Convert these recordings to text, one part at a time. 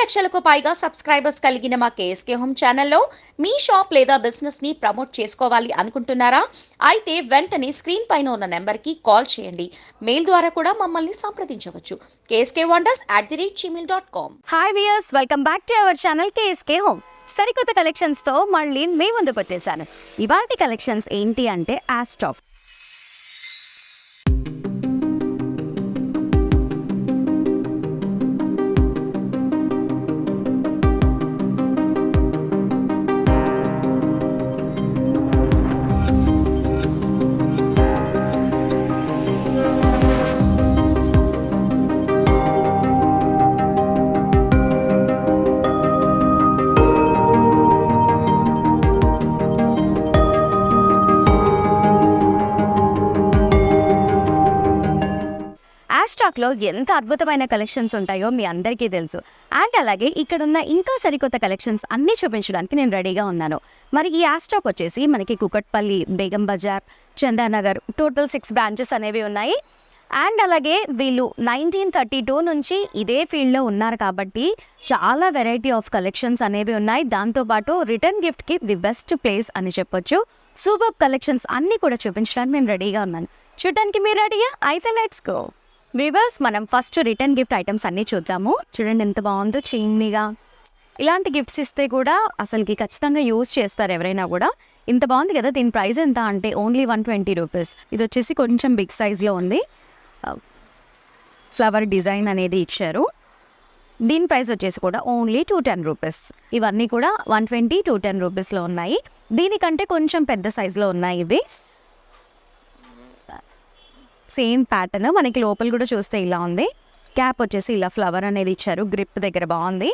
లక్షలకు పైగా సబ్స్క్రైబర్స్ కలిగిన మా కేఎస్కే హోమ్ ఛానల్లో మీ షాప్ లేదా బిజినెస్ ని ప్రమోట్ చేసుకోవాలి అనుకుంటున్నారా? అయితే వెంటనే స్క్రీన్ పైన ఉన్న నెంబర్కి కాల్ చేయండి. మెయిల్ ద్వారా కూడా మమ్మల్ని సంప్రదించవచ్చు. kskwandas@gmail.com. Hi viewers, welcome back to our channel KSK home. సరికొత్త కలెక్షన్స్తో మళ్ళీ మీ ముందుకు వచ్చేసాను. ఇవాటి కలెక్షన్స్ ఏంటి అంటే ఆస్టాక్. ఆస్టాక్లో ఎంత అద్భుతమైన కలెక్షన్స్ ఉంటాయో మీ అందరికీ తెలుసు. అండ్ అలాగే ఇక్కడున్న ఇంకా సరికొత్త కలెక్షన్స్ అన్నీ చూపించడానికి నేను రెడీగా ఉన్నాను. మరి ఈ ఆస్టాక్ వచ్చేసి మనకి కుకట్పల్లి, బేగం బజార్, చందానగర్ టోటల్ 6 బ్రాంచెస్ అనేవి ఉన్నాయి. అండ్ అలాగే వీళ్ళు 1932 నుంచి ఇదే ఫీల్డ్లో ఉన్నారు కాబట్టి చాలా వెరైటీ ఆఫ్ కలెక్షన్స్ అనేవి ఉన్నాయి. దాంతోపాటు రిటర్న్ గిఫ్ట్కి ది బెస్ట్ ప్లేస్ అని చెప్పొచ్చు. సూపర్ కలెక్షన్స్ అన్నీ కూడా చూపించడానికి నేను రెడీగా ఉన్నాను. చూడడానికి మీరు రెడీయా? అయితే లెట్స్ గో. వ్యూవర్స్, మనం ఫస్ట్ రిటర్న్ గిఫ్ట్ ఐటమ్స్ అన్నీ చూద్దాము. చూడండి ఎంత బాగుందో, చీమ్నీగా. ఇలాంటి గిఫ్ట్స్ ఇస్తే కూడా అసలుకి ఖచ్చితంగా యూజ్ చేస్తారు ఎవరైనా కూడా. ఇంత బాగుంది కదా. దీని ప్రైస్ ఎంత అంటే ఓన్లీ 120 రూపీస్. ఇది వచ్చేసి కొంచెం బిగ్ సైజ్లో ఉంది. ఫ్లవర్ డిజైన్ అనేది ఇచ్చారు. దీని ప్రైస్ వచ్చేసి కూడా ఓన్లీ 210 రూపీస్. ఇవన్నీ కూడా 120, 210 రూపీస్లో ఉన్నాయి. దీనికంటే కొంచెం పెద్ద సైజులో ఉన్నాయి ఇవి. సేమ్ ప్యాటర్న్ మనకి లోపల కూడా చూస్తే ఇలా ఉంది. క్యాప్ వచ్చేసి ఇలా ఫ్లవర్ అనేది ఇచ్చారు. గ్రిప్ దగ్గర బాగుంది.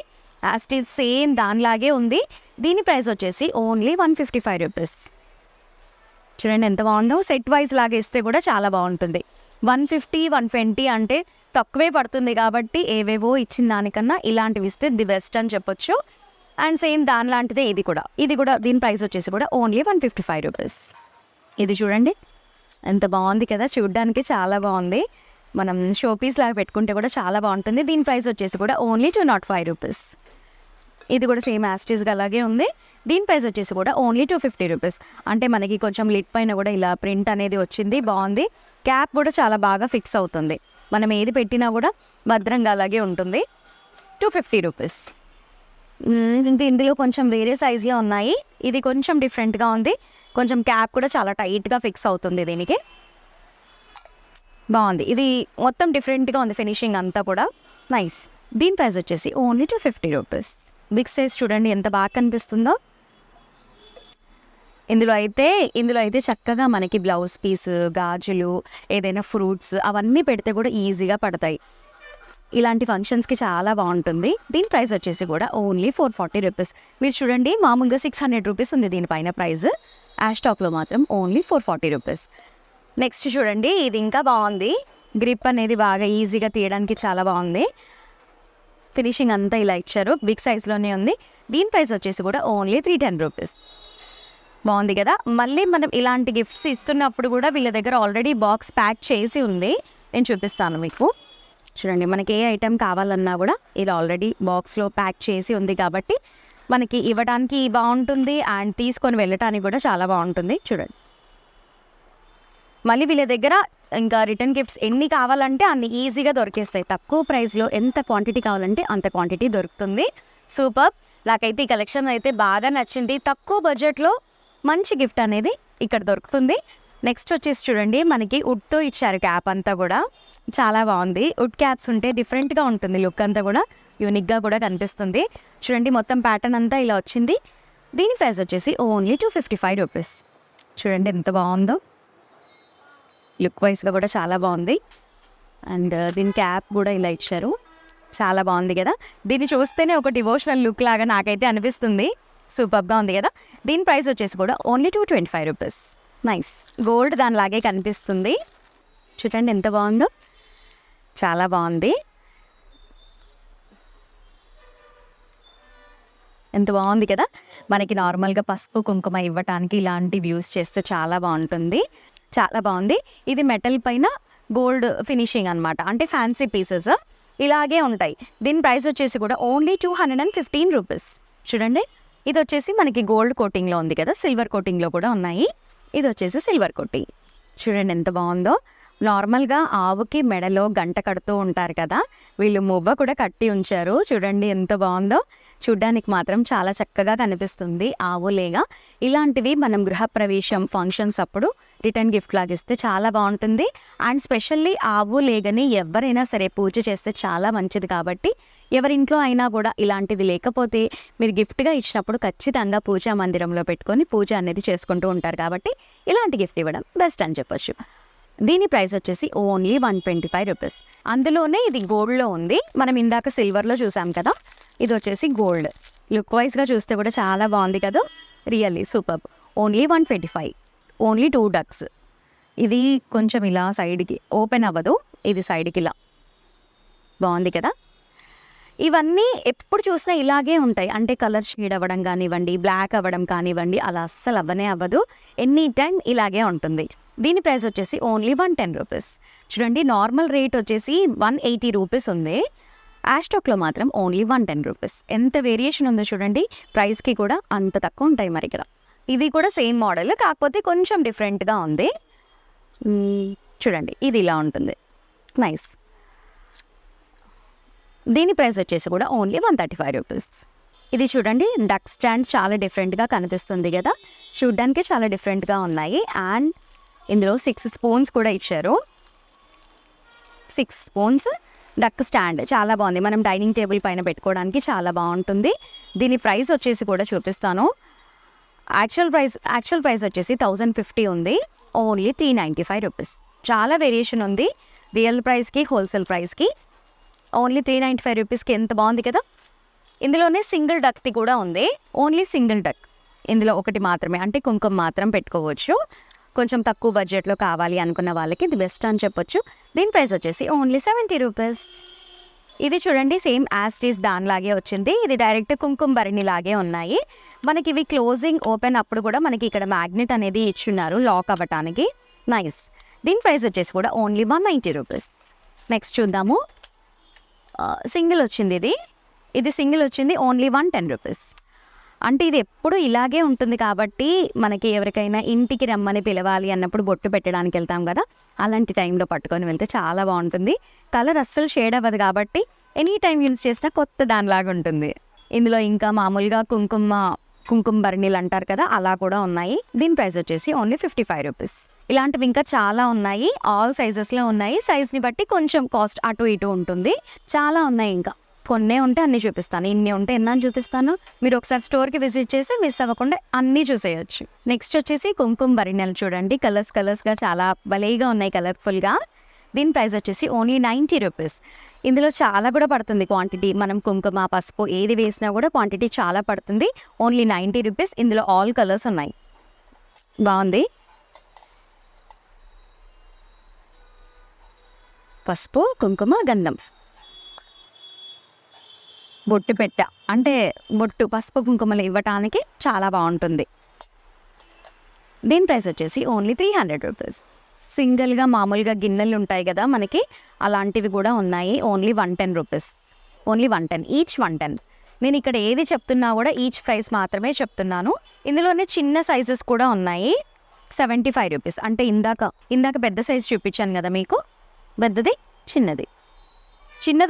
యాజ్ ఇట్ సేమ్ దానిలాగే ఉంది. దీని ప్రైస్ వచ్చేసి ఓన్లీ 155 రూపీస్. చూడండి ఎంత బాగుందో. సెట్ వైజ్ లాగా ఇస్తే కూడా చాలా బాగుంటుంది. 150, 120 అంటే తక్కువే పడుతుంది కాబట్టి ఏవేవో ఇచ్చిన దానికన్నా ఇలాంటివి ఇస్తే ది బెస్ట్ అని చెప్పొచ్చు. అండ్ సేమ్ దాని లాంటిదే ఇది కూడా దీని ప్రైస్ వచ్చేసి కూడా ఓన్లీ 155 రూపీస్. ఇది చూడండి ఎంత బాగుంది కదా. చూడ్డానికి చాలా బాగుంది. మనం షోపీస్ లాగా పెట్టుకుంటే కూడా చాలా బాగుంటుంది. దీని ప్రైస్ వచ్చేసి కూడా ఓన్లీ 205 రూపీస్. ఇది కూడా సేమ్ యాస్టీస్గా అలాగే ఉంది. దీని ప్రైస్ వచ్చేసి కూడా ఓన్లీ 250 రూపీస్. అంటే మనకి కొంచెం లిడ్ పైన కూడా ఇలా ప్రింట్ అనేది వచ్చింది, బాగుంది. క్యాప్ కూడా చాలా బాగా ఫిక్స్ అవుతుంది. మనం ఏది పెట్టినా కూడా భద్రంగా అలాగే ఉంటుంది. 250 రూపీస్. ఇందులో కొంచెం వేరే సైజులో ఉన్నాయి. ఇది కొంచెం డిఫరెంట్గా ఉంది. కొంచెం క్యాప్ కూడా చాలా టైట్గా ఫిక్స్ అవుతుంది. దీనికి బాగుంది. ఇది మొత్తం డిఫరెంట్గా ఉంది. ఫినిషింగ్ అంతా కూడా నైస్. దీని ప్రైస్ వచ్చేసి ఓన్లీ 250 రూపీస్. బిగ్ సైజ్ చూడండి ఎంత బాగా కనిపిస్తుందో. ఇందులో అయితే చక్కగా మనకి బ్లౌజ్ పీస్, గాజులు, ఏదైనా ఫ్రూట్స్ అవన్నీ పెడితే కూడా ఈజీగా పడతాయి. ఇలాంటి ఫంక్షన్స్కి చాలా బాగుంటుంది. దీని ప్రైస్ వచ్చేసి కూడా ఓన్లీ 440 రూపీస్. మీరు చూడండి మామూలుగా 600 రూపీస్ ఉంది దీనిపైన ప్రైస్. ఆస్టాక్లో మాత్రం ఓన్లీ 440 రూపీస్. నెక్స్ట్ చూడండి, ఇది ఇంకా బాగుంది. గ్రిప్ అనేది బాగా ఈజీగా తీయడానికి చాలా బాగుంది. ఫినిషింగ్ అంతా ఇలా ఇచ్చారు. బిగ్ సైజ్లోనే ఉంది. దీని ప్రైస్ వచ్చేసి కూడా ఓన్లీ 310 రూపీస్. బాగుంది కదా. మళ్ళీ మనం ఇలాంటి గిఫ్ట్స్ ఇస్తున్నప్పుడు కూడా వీళ్ళ దగ్గర ఆల్రెడీ బాక్స్ ప్యాక్ చేసి ఉంది. నేను చూపిస్తాను మీకు. చూడండి మనకి ఏ ఐటెం కావాలన్నా కూడా ఇలా ఆల్రెడీ బాక్స్లో ప్యాక్ చేసి ఉంది కాబట్టి మనకి ఇవ్వడానికి బాగుంటుంది. అండ్ తీసుకొని వెళ్ళటానికి కూడా చాలా బాగుంటుంది. చూడండి మళ్ళీ వీళ్ళ దగ్గర ఇంకా రిటర్న్ గిఫ్ట్స్ ఎన్ని కావాలంటే అన్ని ఈజీగా దొరికేస్తాయి. తక్కువ ప్రైస్లో ఎంత క్వాంటిటీ కావాలంటే అంత క్వాంటిటీ దొరుకుతుంది. సూపర్. నాకైతే ఈ కలెక్షన్ అయితే బాగా నచ్చింది. తక్కువ బడ్జెట్లో మంచి గిఫ్ట్ అనేది ఇక్కడ దొరుకుతుంది. నెక్స్ట్ వచ్చేసి చూడండి మనకి వుడ్తో ఇచ్చారు. క్యాప్ అంతా కూడా చాలా బాగుంది. వుడ్ క్యాప్స్ ఉంటే డిఫరెంట్గా ఉంటుంది. లుక్ అంతా కూడా యూనిక్గా కూడా కనిపిస్తుంది. చూడండి మొత్తం ప్యాటర్న్ అంతా ఇలా వచ్చింది. దీని ప్రైస్ వచ్చేసి ఓన్లీ 255 రూపీస్. చూడండి ఎంత బాగుందో. లుక్ వైజ్గా కూడా చాలా బాగుంది. అండ్ దీని క్యాప్ కూడా ఇలా ఇచ్చారు. చాలా బాగుంది కదా. దీన్ని చూస్తేనే ఒక డివోషనల్ లుక్ లాగా నాకైతే అనిపిస్తుంది. సూపర్గా ఉంది కదా. దీని ప్రైస్ వచ్చేసి కూడా ఓన్లీ 225 రూపీస్. నైస్. గోల్డ్ దానిలాగే కనిపిస్తుంది. చూడండి ఎంత బాగుందో. చాలా బాగుంది. ఎంత బాగుంది కదా. మనకి నార్మల్గా పసుపు కుంకుమ ఇవ్వటానికి ఇలాంటివి యూస్ చేస్తే చాలా బాగుంటుంది. చాలా బాగుంది. ఇది మెటల్ పైన గోల్డ్ ఫినిషింగ్ అనమాట, అంటే ఫ్యాన్సీ పీసెస్. ఇలాగే ఉంటాయి. దీని ప్రైస్ వచ్చేసి కూడా ఓన్లీ 215 రూపీస్. చూడండి, ఇది వచ్చేసి మనకి గోల్డ్ కోటింగ్లో ఉంది కదా, సిల్వర్ కోటింగ్లో కూడా ఉన్నాయి. ఇది వచ్చేసి సిల్వర్ కోటింగ్. చూడండి ఎంత బాగుందో. నార్మల్గా ఆవుకి మెడలో గంట కడుతూ ఉంటారు కదా, వీళ్ళు మువ్వ కూడా కట్టి ఉంచారు. చూడండి ఎంత బాగుందో. చూడ్డానికి మాత్రం చాలా చక్కగా కనిపిస్తుంది ఆవులేగా. ఇలాంటివి మనం గృహప్రవేశం ఫంక్షన్స్ అప్పుడు రిటర్న్ గిఫ్ట్ లాగా ఇస్తే చాలా బాగుంటుంది. అండ్ స్పెషల్లీ ఆవు లేగని ఎవరైనా సరే పూజ చేస్తే చాలా మంచిది కాబట్టి ఎవరింట్లో అయినా కూడా ఇలాంటిది లేకపోతే మీరు గిఫ్ట్గా ఇచ్చినప్పుడు ఖచ్చితంగా పూజా మందిరంలో పెట్టుకొని పూజ అనేది చేసుకుంటూ ఉంటారు కాబట్టి ఇలాంటి గిఫ్ట్ ఇవ్వడం బెస్ట్ అని చెప్పొచ్చు. దీని ప్రైస్ వచ్చేసి ఓన్లీ 125 రూపీస్. అందులోనే ఇది గోల్డ్లో ఉంది. మనం ఇందాక సిల్వర్లో చూసాం కదా, ఇది వచ్చేసి గోల్డ్. లుక్ వైజ్గా చూస్తే కూడా చాలా బాగుంది కదా, really super. Only 125. Only 2 ducks. ఇది కొంచెం ఇలా సైడ్కి ఓపెన్ అవ్వదు, ఇది సైడ్కి ఇలా బాగుంది కదా. ఇవన్నీ ఎప్పుడు చూసినా ఇలాగే ఉంటాయి, అంటే కలర్ షేడ్ అవ్వడం కానివ్వండి, బ్లాక్ అవ్వడం కానివ్వండి, అలా అస్సలు అవ్వదు. ఎనీ టైం ఇలాగే ఉంటుంది. దీని ప్రైస్ వచ్చేసి ఓన్లీ 110 రూపీస్. చూడండి, నార్మల్ రేట్ వచ్చేసి 180 రూపీస్ ఉంది. యాస్టాక్లో మాత్రం ఓన్లీ 110 రూపీస్. ఎంత వేరియేషన్ ఉందో చూడండి, ప్రైస్కి కూడా అంత తక్కువ ఉంటాయి. మరి ఇక్కడ ఇది కూడా సేమ్ మోడల్, కాకపోతే కొంచెం డిఫరెంట్గా ఉంది. చూడండి, ఇది ఇలా ఉంటుంది, నైస్. దీని ప్రైస్ వచ్చేసి కూడా ఓన్లీ 135 రూపీస్. ఇది చూడండి, డక్ స్టాండ్ చాలా డిఫరెంట్గా కనిపిస్తుంది కదా, చూడ్డానికి చాలా డిఫరెంట్గా ఉన్నాయి. అండ్ ఇందులో 6 స్పూన్స్ కూడా ఇచ్చారు. 6 స్పూన్స్ డక్ స్టాండ్ చాలా బాగుంది, మనం డైనింగ్ టేబుల్ పైన పెట్టుకోవడానికి చాలా బాగుంటుంది. దీని ప్రైస్ వచ్చేసి కూడా చూపిస్తాను. యాక్చువల్ ప్రైస్ వచ్చేసి 1050 ఉంది, ఓన్లీ 395 రూపీస్. చాలా వేరియేషన్ ఉంది రియల్ ప్రైస్కి హోల్సేల్ ప్రైస్కి. ఓన్లీ 395 రూపీస్కి ఎంత బాగుంది కదా. ఇందులోనే సింగిల్ డక్ది కూడా ఉంది, ఓన్లీ సింగిల్ డక్. ఇందులో ఒకటి మాత్రమే, అంటే కుంకుమ మాత్రం పెట్టుకోవచ్చు. కొంచెం తక్కువ బడ్జెట్లో కావాలి అనుకున్న వాళ్ళకి ఇది బెస్ట్ అని చెప్పొచ్చు. దీని ప్రైస్ వచ్చేసి ఓన్లీ 70 రూపీస్. ఇది చూడండి, సేమ్ యాస్టీస్ దానిలాగే వచ్చింది. ఇది డైరెక్ట్ కుంకుమ భరణి లాగే ఉన్నాయి. మనకి ఇవి క్లోజింగ్ ఓపెన్ అప్పుడు కూడా మనకి ఇక్కడ మ్యాగ్నెట్ అనేది ఇచ్చున్నారు లాక్ అవ్వటానికి, నైస్. దీని ప్రైస్ వచ్చేసి కూడా ఓన్లీ 190 రూపీస్. నెక్స్ట్ చూద్దాము. సింగిల్ వచ్చింది, ఇది సింగిల్ వచ్చింది ఓన్లీ 110 రూపీస్. అంటే ఇది ఎప్పుడు ఇలాగే ఉంటుంది కాబట్టి మనకి ఎవరికైనా ఇంటికి రమ్మని పిలవాలి అన్నప్పుడు బొట్టు పెట్టడానికి వెళ్తాం కదా, అలాంటి టైంలో పట్టుకొని వెళ్తే చాలా బాగుంటుంది. కలర్ అస్సలు షేడ్ అవ్వదు కాబట్టి ఎనీ టైం యూజ్ చేసినా కొత్త దానిలాగా ఉంటుంది. ఇందులో ఇంకా మామూలుగా కుంకుమ బర్నీలు అంటారు కదా, అలా కూడా ఉన్నాయి. దీని ప్రైస్ వచ్చేసి ఓన్లీ 55 రూపీస్. ఇలాంటివి ఇంకా చాలా ఉన్నాయి, ఆల్ సైజెస్లో ఉన్నాయి. సైజ్ని బట్టి కొంచెం కాస్ట్ అటు ఇటు ఉంటుంది. చాలా ఉన్నాయి, ఇంకా కొన్నే ఉంటే అన్నీ చూపిస్తాను, ఇన్ని ఉంటే ఎన్ని చూపిస్తాను. మీరు ఒకసారి స్టోర్కి విజిట్ చేసి మిస్ అవ్వకుండా అన్నీ చూసేయచ్చు. నెక్స్ట్ వచ్చేసి కుంకుమ బరిణెలు చూడండి, కలర్స్గా చాలా భలేగా ఉన్నాయి, కలర్ఫుల్గా. దీని ప్రైస్ వచ్చేసి ఓన్లీ 90 రూపీస్. ఇందులో చాలా కూడా పడుతుంది క్వాంటిటీ, మనం కుంకుమ పసుపు ఏది వేసినా కూడా క్వాంటిటీ చాలా పడుతుంది. Only 90 rupees. ఇందులో ఆల్ కలర్స్ ఉన్నాయి, బాగుంది. పసుపు కుంకుమ గంధం బొట్టు పెట్ట, అంటే బొట్టు పసుపు కుంకుమలు ఇవ్వటానికి చాలా బాగుంటుంది. దీని ప్రైస్ వచ్చేసి ఓన్లీ 300 రూపీస్. సింగిల్గా మామూలుగా గిన్నెలు ఉంటాయి కదా మనకి, అలాంటివి కూడా ఉన్నాయి. Only 110 rupees. Only 110, each 110. నేను ఇక్కడ ఏది చెప్తున్నా కూడా ఈచ్ ప్రైస్ మాత్రమే చెప్తున్నాను. ఇందులోనే చిన్న సైజెస్ కూడా ఉన్నాయి, 75 రూపీస్. అంటే ఇందాక పెద్ద సైజ్ చూపించాను కదా మీకు, పెద్దది చిన్నది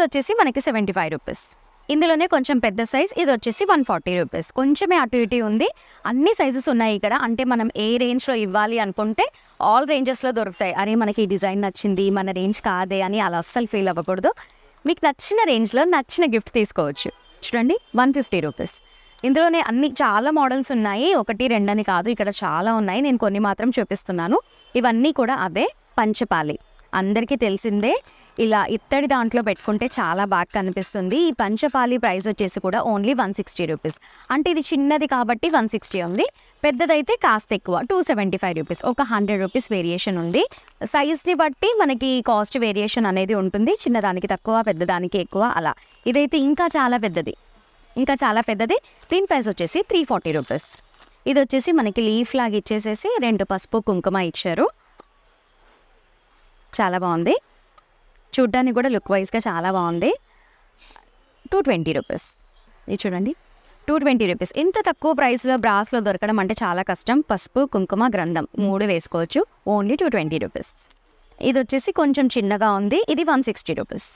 వచ్చేసి మనకి 75 రూపీస్. ఇందులోనే కొంచెం పెద్ద సైజ్, ఇది వచ్చేసి 140 రూపీస్. కొంచెమే అటు ఇటు ఉంది, అన్ని సైజెస్ ఉన్నాయి ఇక్కడ. అంటే మనం ఏ రేంజ్లో ఇవ్వాలి అనుకుంటే ఆల్ రేంజెస్లో దొరుకుతాయి. అరే మనకి ఈ డిజైన్ నచ్చింది, మన రేంజ్ కాదే అని అలా అస్సలు ఫీల్ అవ్వకూడదు. మీకు నచ్చిన రేంజ్లో నచ్చిన గిఫ్ట్ తీసుకోవచ్చు. చూడండి, 150 రూపీస్. ఇందులోనే అన్ని చాలా మోడల్స్ ఉన్నాయి, 1, 2 అని కాదు, ఇక్కడ చాలా ఉన్నాయి. నేను కొన్ని మాత్రం చూపిస్తున్నాను. ఇవన్నీ కూడా అవే పంచపాలి, అందరికీ తెలిసిందే. ఇలా ఇత్తడి దాంట్లో పెట్టుకుంటే చాలా బాగా కనిపిస్తుంది. ఈ పంచపాలి ప్రైస్ వచ్చేసి కూడా ఓన్లీ 160 రూపీస్. అంటే ఇది చిన్నది కాబట్టి 160 ఉంది, పెద్దదైతే కాస్త ఎక్కువ 275 రూపీస్. ఒక 100 రూపీస్ వేరియేషన్ ఉంది. సైజ్ని బట్టి మనకి కాస్ట్ వేరియేషన్ అనేది ఉంటుంది, చిన్నదానికి తక్కువ, పెద్దదానికి ఎక్కువ అలా. ఇదైతే ఇంకా చాలా పెద్దది. దీని ప్రైస్ వచ్చేసి 340 రూపీస్. ఇది వచ్చేసి మనకి లీఫ్ లాగా ఇచ్చేసేసి 2 పసుపు కుంకుమ ఇచ్చారు, చాలా బాగుంది. చూడ్డానికి కూడా లుక్ వైజ్గా చాలా బాగుంది. 220 రూపీస్. ఇది చూడండి 220 రూపీస్. ఇంత తక్కువ ప్రైస్లో బ్రాస్లో దొరకడం అంటే చాలా కష్టం. పసుపు, కుంకుమ, గ్రంథం 3 వేసుకోవచ్చు. Only 220 rupees. ఇది వచ్చేసి కొంచెం చిన్నగా ఉంది. ఇది 160 రూపీస్.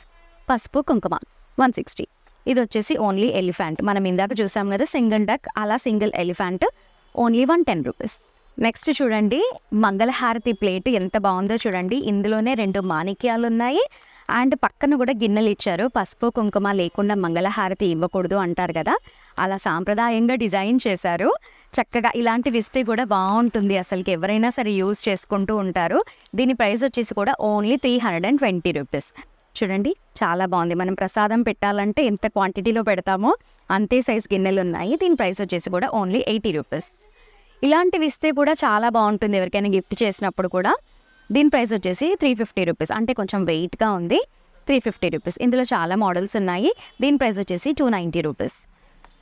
పసుపు, కుంకుమ 160. ఇది వచ్చేసి ఓన్లీ ఎలిఫెంట్. మనం ఇందాక చూసాం కదా సింగిల్ డక్, అలా single elephant only 110 rupees. Next చూడండి మంగళహారతి ప్లేట్ ఎంత బాగుందో చూడండి. ఇందులోనే 2 మాణిక్యాలు ఉన్నాయి అండ్ పక్కన కూడా గిన్నెలు ఇచ్చారు. పసుపు కుంకుమ లేకుండా మంగళహారతి ఇవ్వకూడదు అంటారు కదా, అలా సాంప్రదాయంగా డిజైన్ చేశారు. చక్కగా ఇలాంటివి ఇస్తే కూడా బాగుంటుంది. అసలుకి ఎవరైనా సరే యూజ్ చేసుకుంటూ ఉంటారు. దీని ప్రైస్ వచ్చేసి కూడా ఓన్లీ 320 రూపీస్. చూడండి చాలా బాగుంది. మనం ప్రసాదం పెట్టాలంటే ఎంత క్వాంటిటీలో పెడతామో అంతే సైజ్ గిన్నెలు ఉన్నాయి. దీని ప్రైస్ వచ్చేసి కూడా ఓన్లీ 80 రూపీస్. ఇలాంటివి ఇస్తే కూడా చాలా బాగుంటుంది ఎవరికైనా గిఫ్ట్ చేసినప్పుడు కూడా. దీని ప్రైస్ వచ్చేసి 350 రూపీస్. అంటే కొంచెం వెయిట్గా ఉంది. 350 రూపీస్. ఇందులో చాలా మోడల్స్ ఉన్నాయి. దీని ప్రైస్ వచ్చేసి 290 రూపీస్.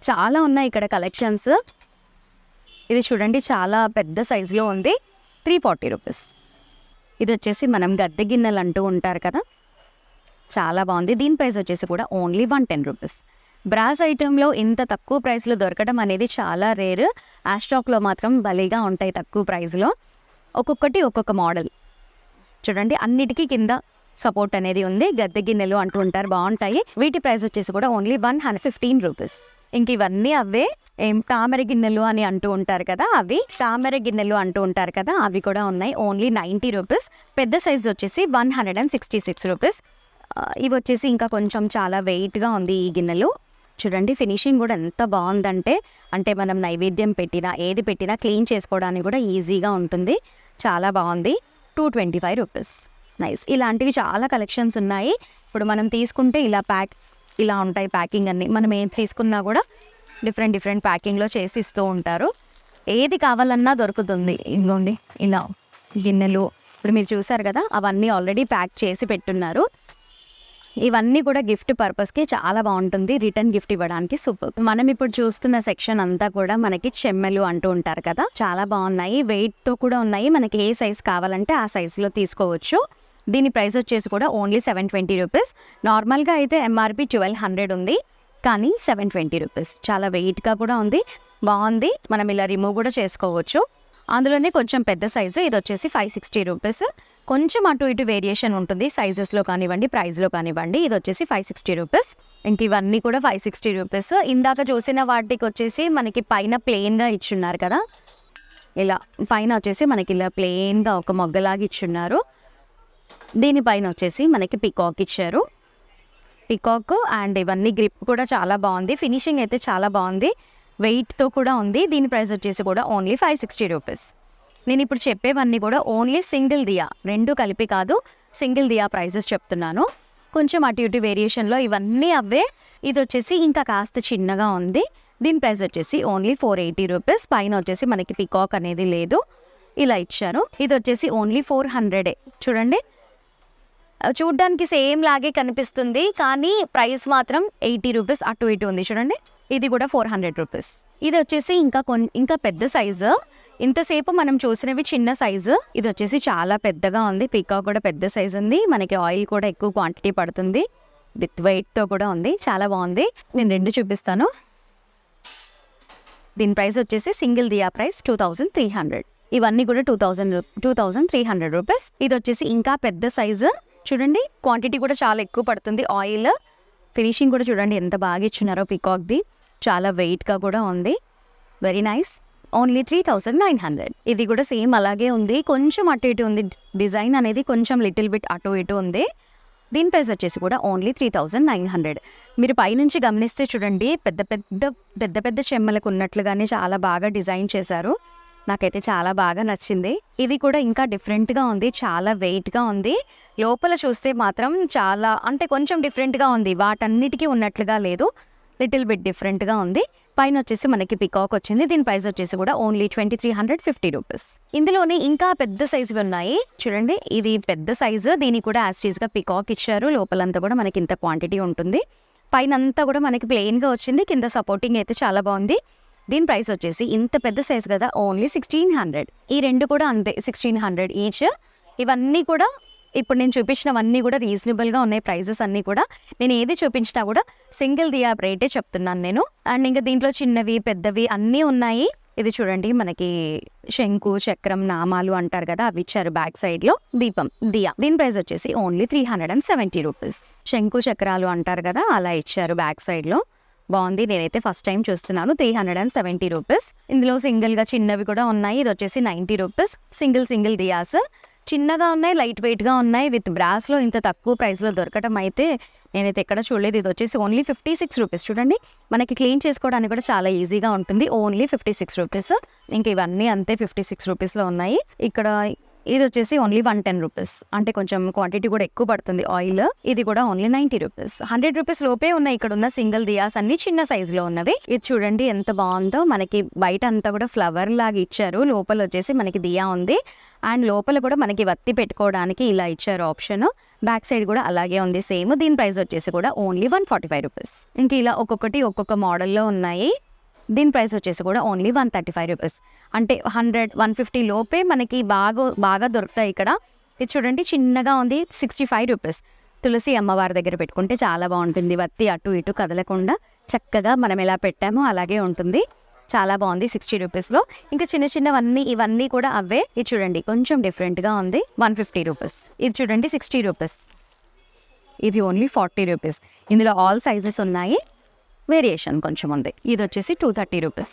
చాలా ఉన్నాయి ఇక్కడ కలెక్షన్స్. ఇది చూడండి చాలా పెద్ద సైజులో ఉంది. 340 రూపీస్. ఇది వచ్చేసి మనం గద్దె గిన్నెలు అంటూ ఉంటారు కదా, చాలా బాగుంది. దీని ప్రైస్ వచ్చేసి కూడా ఓన్లీ 110 రూపీస్. బ్రాస్ ఐటెంలో ఇంత తక్కువ ప్రైస్లో దొరకడం అనేది చాలా రేర్. ఆస్టాక్లో మాత్రం భలేగా ఉంటాయి తక్కువ ప్రైస్లో. ఒక్కొక్కటి ఒక్కొక్క మోడల్ చూడండి. అన్నిటికీ కింద సపోర్ట్ అనేది ఉంది. గద్దె గిన్నెలు అంటూ ఉంటారు, బాగుంటాయి. వీటి ప్రైస్ వచ్చేసి కూడా ఓన్లీ 115 రూపీస్. ఇంక ఇవన్నీ అవే తామర గిన్నెలు అని అంటూ ఉంటారు కదా, అవి తామర గిన్నెలు అంటూ ఉంటారు కదా, అవి కూడా ఉన్నాయి. Only 90 rupees. పెద్ద సైజ్ వచ్చేసి 166 రూపీస్. ఇవి వచ్చేసి ఇంకా కొంచెం చాలా వెయిట్గా ఉంది ఈ గిన్నెలు. చూడండి ఫినిషింగ్ కూడా ఎంత బాగుందంటే, అంటే మనం నైవేద్యం పెట్టినా ఏది పెట్టినా క్లీన్ చేసుకోవడానికి కూడా ఈజీగా ఉంటుంది. చాలా బాగుంది. 225 రూపీస్. నైస్. ఇలాంటివి చాలా కలెక్షన్స్ ఉన్నాయి. ఇప్పుడు మనం తీసుకుంటే ఇలా ఉంటాయి ప్యాకింగ్ అన్నీ. మనం ఏం తీసుకున్నా కూడా డిఫరెంట్ ప్యాకింగ్లో చేసి ఇస్తూ ఉంటారు. ఏది కావాలన్నా దొరుకుతుంది. ఇదిగోండి ఇలా గిన్నెలు ఇప్పుడు మీరు చూసారు కదా, అవన్నీ ఆల్రెడీ ప్యాక్ చేసి పెట్టున్నారు. ఇవన్నీ కూడా గిఫ్ట్ పర్పస్కి చాలా బాగుంటుంది. రిటర్న్ గిఫ్ట్ ఇవ్వడానికి సూపర్. మనం ఇప్పుడు చూస్తున్న సెక్షన్ అంతా కూడా మనకి చెమ్మెలు అంటూ ఉంటారు కదా, చాలా బాగున్నాయి. వెయిట్తో కూడా ఉన్నాయి. మనకి ఏ సైజ్ కావాలంటే ఆ సైజులో తీసుకోవచ్చు. దీని ప్రైస్ వచ్చేసి కూడా ఓన్లీ 720 రూపీస్. నార్మల్గా అయితే ఎంఆర్పి 1200 ఉంది, కానీ 720 రూపీస్. చాలా వెయిట్గా కూడా ఉంది, బాగుంది. మనం ఇలా రిమూవ్ కూడా చేసుకోవచ్చు. అందులోనే కొంచెం పెద్ద సైజు, ఇది వచ్చేసి 560 రూపీస్. కొంచెం అటు ఇటు వేరియేషన్ ఉంటుంది సైజెస్లో కానివ్వండి, ప్రైస్లో కానివ్వండి. ఇది వచ్చేసి 560 రూపీస్. ఇంక ఇవన్నీ కూడా 560 రూపీస్. ఇందాక చూసిన వాటికి వచ్చేసి మనకి పైన ప్లెయిన్గా ఇచ్చున్నారు కదా, ఇలా పైన వచ్చేసి మనకి ఇలా ప్లెయిన్గా ఒక మొగ్గలాగా ఇచ్చున్నారు. దీనిపైన వచ్చేసి మనకి పికాక్ ఇచ్చారు. పికాక్ అండ్ ఇవన్నీ గ్రిప్ కూడా చాలా బాగుంది. ఫినిషింగ్ అయితే చాలా బాగుంది. వెయిట్తో కూడా ఉంది. దీని ప్రైస్ వచ్చేసి కూడా ఓన్లీ 560 రూపీస్. నేను ఇప్పుడు చెప్పేవన్నీ కూడా ఓన్లీ సింగిల్ దియా, 2 కలిపి కాదు, సింగిల్ దియా ప్రైజెస్ చెప్తున్నాను. కొంచెం అటు ఇటు వేరియేషన్లో ఇవన్నీ అవే. ఇది వచ్చేసి ఇంకా కాస్త చిన్నగా ఉంది. దీని ప్రైస్ వచ్చేసి ఓన్లీ 480 రూపీస్. పైన వచ్చేసి మనకి పికాక్ అనేది లేదు, ఇలా ఇచ్చారు. ఇది వచ్చేసి ఓన్లీ 400. చూడండి చూడ్డానికి సేమ్ లాగే కనిపిస్తుంది, కానీ ప్రైస్ మాత్రం 80 రూపీస్ అటు ఇటు ఉంది. చూడండి ఇది కూడా 400 రూపీస్. ఇది వచ్చేసి ఇంకా పెద్ద సైజు. ఇంతసేపు మనం చూసినవి చిన్న సైజు, ఇది వచ్చేసి చాలా పెద్దగా ఉంది. పికాక్ కూడా పెద్ద సైజు ఉంది. మనకి ఆయిల్ కూడా ఎక్కువ క్వాంటిటీ పడుతుంది. విత్ వెయిట్తో కూడా ఉంది, చాలా బాగుంది. నేను 2 చూపిస్తాను. దీని ప్రైస్ వచ్చేసి సింగిల్ దియా ప్రైస్ 2300. ఇవన్నీ కూడా 2300 రూపీస్. ఇది వచ్చేసి ఇంకా పెద్ద సైజు. చూడండి క్వాంటిటీ కూడా చాలా ఎక్కువ పడుతుంది. ఆయిల్ ఫినిషింగ్ కూడా చూడండి ఎంత బాగా ఇచ్చినారో పికాక్ది. చాలా వెయిట్గా కూడా ఉంది. Very nice. ఓన్లీ 3900. ఇది కూడా సేమ్ అలాగే ఉంది, కొంచెం అటు ఇటు ఉంది. డిజైన్ అనేది కొంచెం లిటిల్ బిట్ అటు ఇటు ఉంది. దీని ప్రైస్ వచ్చేసి కూడా ఓన్లీ 3900. మీరు పైనుంచి గమనిస్తే చూడండి పెద్ద పెద్ద చెమ్మలకు ఉన్నట్లుగానే చాలా బాగా డిజైన్ చేశారు. నాకైతే చాలా బాగా నచ్చింది. ఇది కూడా ఇంకా డిఫరెంట్గా ఉంది, చాలా వెయిట్గా ఉంది. లోపల చూస్తే మాత్రం చాలా అంటే కొంచెం డిఫరెంట్గా ఉంది, వాటన్నిటికీ ఉన్నట్లుగా లేదు, లిటిల్ బిట్ డిఫరెంట్గా ఉంది. పైన వచ్చేసి మనకి పికాక్ వచ్చింది. దీని ప్రైస్ వచ్చేసి కూడా ఓన్లీ 2350 రూపీస్. ఇందులోనే ఇంకా పెద్ద సైజువి ఉన్నాయి. చూడండి ఇది పెద్ద సైజు. దీనికి కూడా యాస్టీస్గా పికాక్ ఇచ్చారు. లోపలంతా కూడా మనకి ఇంత క్వాంటిటీ ఉంటుంది. పైన అంతా కూడా మనకి ప్లెయిన్గా వచ్చింది. కింద సపోర్టింగ్ అయితే చాలా బాగుంది. దీని ప్రైస్ వచ్చేసి ఇంత పెద్ద సైజు కదా ఓన్లీ 1600. ఈ 2 కూడా అంతే 1600 ఈచ్. ఇవన్నీ కూడా ఇప్పుడు నేను చూపించినవన్నీ కూడా రీజనబుల్గా ఉన్నాయి ప్రైజెస్ అన్నీ కూడా. నేను ఏది చూపించినా కూడా సింగిల్ దియా రేటే చెప్తున్నాను నేను. అండ్ ఇంకా దీంట్లో చిన్నవి పెద్దవి అన్నీ ఉన్నాయి. ఇది చూడండి, మనకి శంకు చక్రం నామాలు అంటారు కదా, అవి ఇచ్చారు బ్యాక్ సైడ్లో. దీపం దియా, దీని ప్రైస్ వచ్చేసి ఓన్లీ 370 రూపీస్. శంకు చక్రాలు అంటారు కదా, అలా ఇచ్చారు బ్యాక్ సైడ్లో. బాగుంది, నేనైతే ఫస్ట్ టైం చూస్తున్నాను. 370 రూపీస్. ఇందులో సింగిల్గా చిన్నవి కూడా ఉన్నాయి. ఇది వచ్చేసి 90 రూపీస్. సింగిల్ దియాస్ చిన్నగా ఉన్నాయి, లైట్ వెయిట్గా ఉన్నాయి. విత్ బ్రాస్లో ఇంత తక్కువ ప్రైస్లో దొరకటం అయితే నేనైతే ఎక్కడ చూడలేదు. ఇది వచ్చేసి ఓన్లీ 56 రూపీస్. చూడండి, మనకి క్లీన్ చేసుకోవడానికి కూడా చాలా ఈజీగా ఉంటుంది. Only 56 rupees. ఇంక ఇవన్నీ అంతే 56 రూపీస్లో ఉన్నాయి. ఇక్కడ ఇది వచ్చేసి ఓన్లీ 110 రూపీస్. అంటే కొంచెం క్వాంటిటీ కూడా ఎక్కువ పడుతుంది ఆయిల్. ఇది కూడా ఓన్లీ 90 రూపీస్. 100 రూపీస్ లోపే ఉన్నాయి ఇక్కడ ఉన్న సింగిల్ దియాస్ అన్ని చిన్న సైజులో ఉన్నవి. ఇది చూడండి ఎంత బాగుందో. మనకి బయట అంతా కూడా ఫ్లవర్ లాగా ఇచ్చారు, లోపల వచ్చేసి మనకి దియా ఉంది. అండ్ లోపల కూడా మనకి వత్తి పెట్టుకోవడానికి ఇలా ఇచ్చారు ఆప్షన్. బ్యాక్ సైడ్ కూడా అలాగే ఉంది సేమ్. దీని ప్రైస్ వచ్చేసి కూడా ఓన్లీ 145 రూపీస్. ఇంక ఇలా ఒక్కొక్కటి ఒక్కొక్క మోడల్లో ఉన్నాయి. దీని ప్రైస్ వచ్చేసి కూడా ఓన్లీ 135 రూపీస్. అంటే 100-150 లోపే మనకి బాగా దొరుకుతాయి ఇక్కడ. ఇది చూడండి చిన్నగా ఉంది, 65 రూపీస్. తులసి అమ్మవారి దగ్గర పెట్టుకుంటే చాలా బాగుంటుంది. వత్తి అటు ఇటు కదలకుండా చక్కగా మనం ఎలా పెట్టామో అలాగే ఉంటుంది. చాలా బాగుంది 60 రూపీస్లో. ఇంకా చిన్నవన్నీ ఇవన్నీ కూడా అవే. ఇది చూడండి కొంచెం డిఫరెంట్గా ఉంది, 150 రూపీస్. ఇది చూడండి 60 రూపీస్. ఇది ఓన్లీ 40 రూపీస్. ఇందులో ఆల్ సైజెస్ ఉన్నాయి, వేరియేషన్ కొంచెం ఉంది. ఇది వచ్చేసి 230 రూపీస్.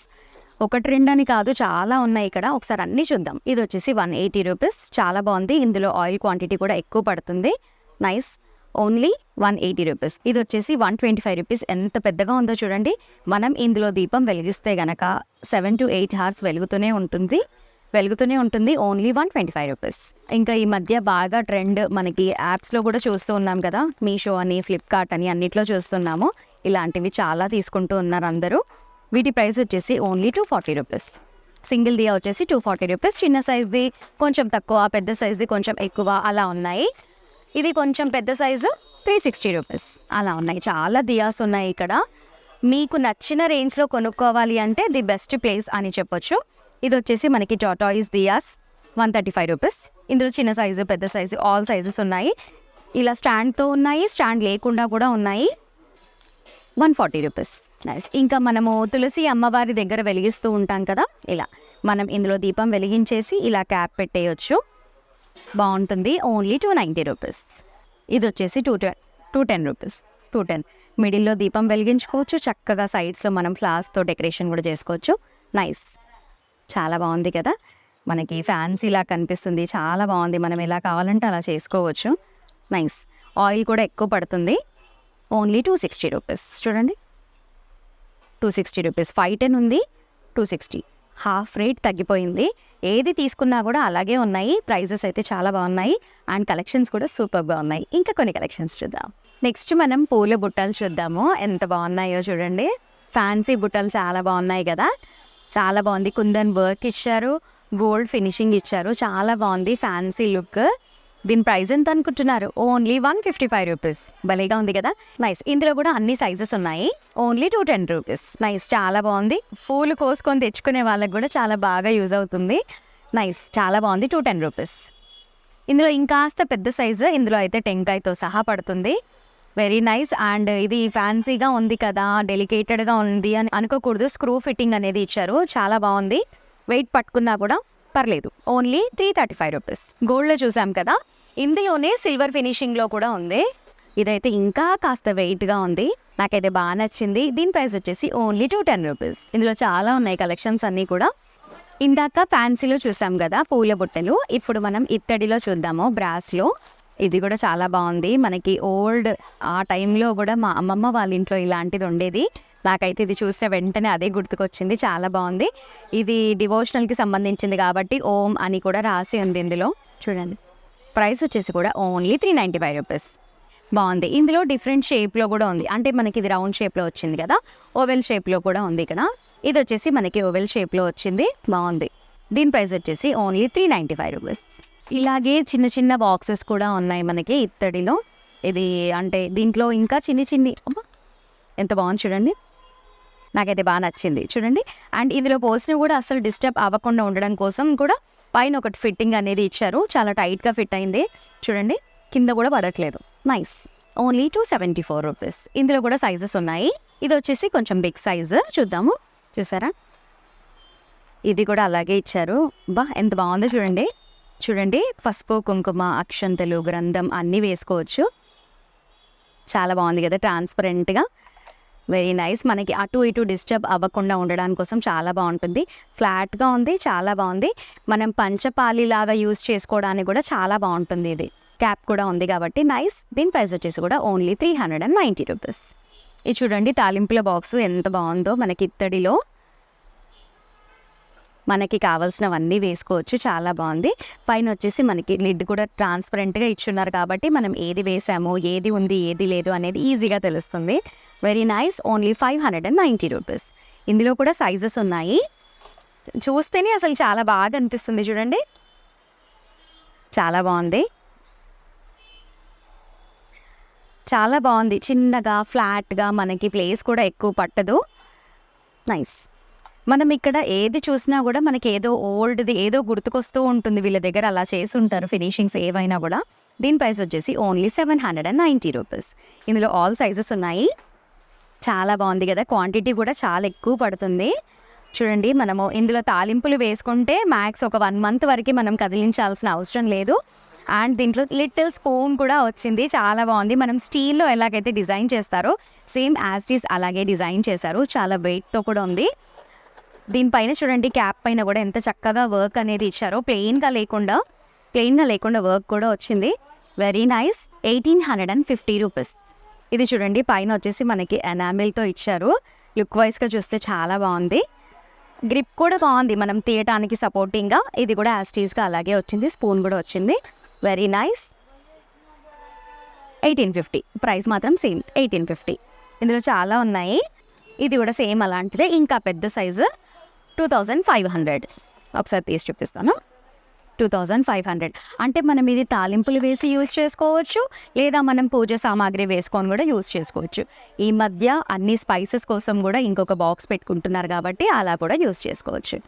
ఒకటి రెండని కాదు, చాలా ఉన్నాయి ఇక్కడ. ఒకసారి అన్నీ చూద్దాం. ఇది వచ్చేసి 180 రూపీస్. చాలా బాగుంది. ఇందులో ఆయిల్ క్వాంటిటీ కూడా ఎక్కువ పడుతుంది. Nice, only 180 rupees. ఇది వచ్చేసి 125 రూపీస్. ఎంత పెద్దగా ఉందో చూడండి. మనం ఇందులో దీపం వెలిగిస్తే గనక 7 to 8 అవర్స్ వెలుగుతూనే ఉంటుంది. Only 125 rupees. ఇంకా ఈ మధ్య బాగా ట్రెండ్ మనకి యాప్స్లో కూడా చూస్తూ ఉన్నాం కదా, మీషో అని ఫ్లిప్కార్ట్ అని అన్నిట్లో చూస్తున్నాము. ఇలాంటివి చాలా తీసుకుంటూ ఉన్నారు అందరూ. వీటి ప్రైస్ వచ్చేసి ఓన్లీ 240 రూపీస్. సింగిల్ దియా వచ్చేసి 240 రూపీస్. చిన్న సైజ్ది కొంచెం తక్కువ, పెద్ద సైజ్ది కొంచెం ఎక్కువ అలా ఉన్నాయి. ఇది కొంచెం పెద్ద సైజు 360 రూపీస్ అలా ఉన్నాయి. చాలా దియాస్ ఉన్నాయి ఇక్కడ. మీకు నచ్చిన రేంజ్లో కొనుక్కోవాలి అంటే ది బెస్ట్ ప్లేస్ అని చెప్పొచ్చు. ఇది వచ్చేసి మనకి టాటాయిస్ దియాస్ 135 రూపీస్. ఇందులో చిన్న సైజు పెద్ద సైజు ఆల్ సైజెస్ ఉన్నాయి. ఇలా స్టాండ్తో ఉన్నాయి, స్టాండ్ లేకుండా కూడా ఉన్నాయి. 140 రూపీస్. నైస్. ఇంకా మనము తులసి అమ్మవారి దగ్గర వెలిగిస్తూ ఉంటాం కదా, ఇలా మనం ఇందులో దీపం వెలిగించేసి ఇలా క్యాప్ పెట్టేయచ్చు. బాగుంటుంది. Only 290 rupees. ఇది వచ్చేసి 210 రూపీస్. 210. మిడిల్లో దీపం వెలిగించుకోవచ్చు. చక్కగా సైడ్స్లో మనం ఫ్లవర్స్తో డెకరేషన్ కూడా చేసుకోవచ్చు. నైస్, చాలా బాగుంది కదా. మనకి ఫ్యాన్సీలా కనిపిస్తుంది. చాలా బాగుంది. మనం ఎలా కావాలంటే అలా చేసుకోవచ్చు. నైస్. ఆయిల్ కూడా ఎక్కువ పడుతుంది. Only 260 rupees. చూడండి 260 రూపీస్. 510 ఉంది, 260. హాఫ్ రేట్ తగ్గిపోయింది. ఏది తీసుకున్నా కూడా అలాగే ఉన్నాయి. ప్రైజెస్ అయితే చాలా బాగున్నాయి. అండ్ కలెక్షన్స్ కూడా సూపర్గా ఉన్నాయి. ఇంకా కొన్ని కలెక్షన్స్ చూద్దాం. నెక్స్ట్ మనం పూల బుట్టలు చూద్దాము. ఎంత బాగున్నాయో చూడండి. ఫ్యాన్సీ బుట్టలు చాలా బాగున్నాయి కదా. చాలా బాగుంది. కుందన్ వర్క్ ఇచ్చారు, గోల్డ్ ఫినిషింగ్ ఇచ్చారు. చాలా బాగుంది, ఫ్యాన్సీ లుక్. దీని ప్రైస్ ఎంత అనుకుంటున్నారు? Only 155 rupees. భలేగా ఉంది కదా. నైస్. ఇందులో కూడా అన్ని సైజెస్ ఉన్నాయి. Only 210 rupees. నైస్, చాలా బాగుంది. పూలు కోసుకొని తెచ్చుకునే వాళ్ళకి కూడా చాలా బాగా యూజ్ అవుతుంది. నైస్, చాలా బాగుంది. 210 రూపీస్. ఇందులో ఇంకాస్త పెద్ద సైజు, ఇందులో అయితే టెంకాయతో సహా పడుతుంది. Very nice. అండ్ ఇది ఫ్యాన్సీగా ఉంది కదా, డెలికేటెడ్గా ఉంది అని అనుకోకూడదు. స్క్రూ ఫిట్టింగ్ అనేది ఇచ్చారు. చాలా బాగుంది. వెయిట్ పట్టుకున్నా కూడా పర్లేదు. Only 335 rupees. గోల్డ్లో చూసాం కదా, ఇందులోనే సిల్వర్ ఫినిషింగ్లో కూడా ఉంది. ఇదైతే ఇంకా కాస్త వెయిట్గా ఉంది. నాకైతే బాగా నచ్చింది. దీని ప్రైస్ వచ్చేసి ఓన్లీ 210 రూపీస్. ఇందులో చాలా ఉన్నాయి కలెక్షన్స్ అన్నీ కూడా. ఇందాక ఫ్యాన్సీలో చూసాం కదా పూల బుట్టలు. ఇప్పుడు మనం ఇత్తడిలో చూద్దాము, బ్రాస్లో. ఇది కూడా చాలా బాగుంది. మనకి ఓల్డ్ ఆ టైంలో కూడా మా అమ్మమ్మ వాళ్ళ ఇంట్లో ఇలాంటిది ఉండేది. నాకైతే ఇది చూసిన వెంటనే అదే గుర్తుకొచ్చింది. చాలా బాగుంది. ఇది డివోషనల్కి సంబంధించింది కాబట్టి ఓం అని కూడా రాసి ఉంది ఇందులో. చూడండి, ప్రైస్ వచ్చేసి కూడా ఓన్లీ 395 రూపీస్. బాగుంది. ఇందులో డిఫరెంట్ షేప్లో కూడా ఉంది. అంటే మనకి ఇది రౌండ్ షేప్లో వచ్చింది కదా, ఓవెల్ షేప్లో కూడా ఉంది కదా. ఇది వచ్చేసి మనకి ఓవెల్ షేప్లో వచ్చింది. బాగుంది. దీని ప్రైస్ వచ్చేసి ఓన్లీ 395 రూపీస్. ఇలాగే చిన్న చిన్న బాక్సెస్ కూడా ఉన్నాయి మనకి ఇత్తడిలో. ఇది అంటే దీంట్లో ఇంకా చిన్ని ఎంత బాగుంది చూడండి. నాకైతే బాగా నచ్చింది చూడండి. అండ్ ఇందులో పోసిన కూడా అసలు డిస్టర్బ్ అవ్వకుండా ఉండడం కోసం కూడా పైన ఒకటి ఫిట్టింగ్ అనేది ఇచ్చారు. చాలా టైట్గా ఫిట్ అయింది చూడండి. కింద కూడా పడట్లేదు. నైస్. Only 274 rupees. ఇందులో కూడా సైజెస్ ఉన్నాయి. ఇది వచ్చేసి కొంచెం బిగ్ సైజు, చూద్దాము. చూసారా, ఇది కూడా అలాగే ఇచ్చారు. బా ఎంత బాగుందో చూడండి. చూడండి, పసుపు కుంకుమ అక్షంతలు గ్రంథం అన్నీ వేసుకోవచ్చు. చాలా బాగుంది కదా, ట్రాన్స్పరెంట్గా. Very nice. మనకి అటు ఇటు డిస్టర్బ్ అవ్వకుండా ఉండడానికి కోసం చాలా బాగుంటుంది. ఫ్లాట్గా ఉంది, చాలా బాగుంది. మనం పంచపాలి లాగా యూస్ చేసుకోవడానికి కూడా చాలా బాగుంటుంది. ఇది క్యాప్ కూడా ఉంది కాబట్టి నైస్. దీని ప్రైస్ వచ్చేసి కూడా ఓన్లీ 390 రూపీస్. ఇది చూడండి, తాలింపుల బాక్స్ ఎంత బాగుందో. మనకి ఇత్తడిలో మనకి కావాల్సినవన్నీ వేసుకోవచ్చు. చాలా బాగుంది. పైన వచ్చేసి మనకి లిడ్ కూడా ట్రాన్స్పరెంట్గా ఇచ్చున్నారు కాబట్టి మనం ఏది వేసామో, ఏది ఉంది ఏది లేదు అనేది ఈజీగా తెలుస్తుంది. Very nice. Only 590 rupees. ఇందులో కూడా సైజెస్ ఉన్నాయి. చూస్తేనే అసలు చాలా బాగా అనిపిస్తుంది. చూడండి, చాలా బాగుంది. చాలా బాగుంది. చిన్నగా ఫ్లాట్గా, మనకి ప్లేస్ కూడా ఎక్కువ పట్టదు. నైస్. మనం ఇక్కడ ఏది చూసినా కూడా మనకి ఏదో ఓల్డ్ది ఏదో గుర్తుకొస్తూ ఉంటుంది. వీళ్ళ దగ్గర అలా చేసి ఉంటారు ఫినిషింగ్స్ ఏవైనా కూడా. దీని ప్రైస్ వచ్చేసి ఓన్లీ 790 రూపీస్. ఇందులో ఆల్ సైజెస్ ఉన్నాయి. చాలా బాగుంది కదా, క్వాంటిటీ కూడా చాలా ఎక్కువ పడుతుంది. చూడండి, మనము ఇందులో తాలింపులు వేసుకుంటే మ్యాక్స్ ఒక 1 మంత్ వరకు మనం కదిలించాల్సిన అవసరం లేదు. అండ్ దీంట్లో లిటిల్ స్పూన్ కూడా వచ్చింది. చాలా బాగుంది. మనం స్టీల్లో ఎలాగైతే డిజైన్ చేస్తారో సేమ్ యాజ్ ఇట్ ఈస్ అలాగే డిజైన్ చేశారు. చాలా వెయిట్తో కూడా ఉంది. దీనిపైన చూడండి, క్యాప్ పైన కూడా ఎంత చక్కగా వర్క్ అనేది ఇచ్చారో. ప్లెయిన్గా లేకుండా వర్క్ కూడా వచ్చింది. Very nice. 1850 రూపీస్. ఇది చూడండి, పైన వచ్చేసి మనకి ఎనామిల్తో ఇచ్చారు. లుక్ వైజ్గా చూస్తే చాలా బాగుంది. గ్రిప్ కూడా బాగుంది, మనం తీయటానికి సపోర్టింగ్గా. ఇది కూడా యాస్టీస్గా అలాగే వచ్చింది. స్పూన్ కూడా వచ్చింది. Very nice. 1850. ప్రైస్ మాత్రం సేమ్ 1850. ఇందులో చాలా ఉన్నాయి. ఇది కూడా సేమ్ అలాంటిదే, ఇంకా పెద్ద సైజు 2500. ఒకసారి తీసి చూపిస్తాను. 2500 అంటే మనం ఇది తాలింపులు వేసి యూజ్ చేసుకోవచ్చు, లేదా మనం పూజ సామాగ్రి వేసుకొని కూడా యూజ్ చేసుకోవచ్చు. ఈ మధ్య అన్ని స్పైసెస్ కోసం కూడా ఇంకొక బాక్స్ పెట్టుకుంటున్నారు కాబట్టి అలా కూడా యూజ్ చేసుకోవచ్చు.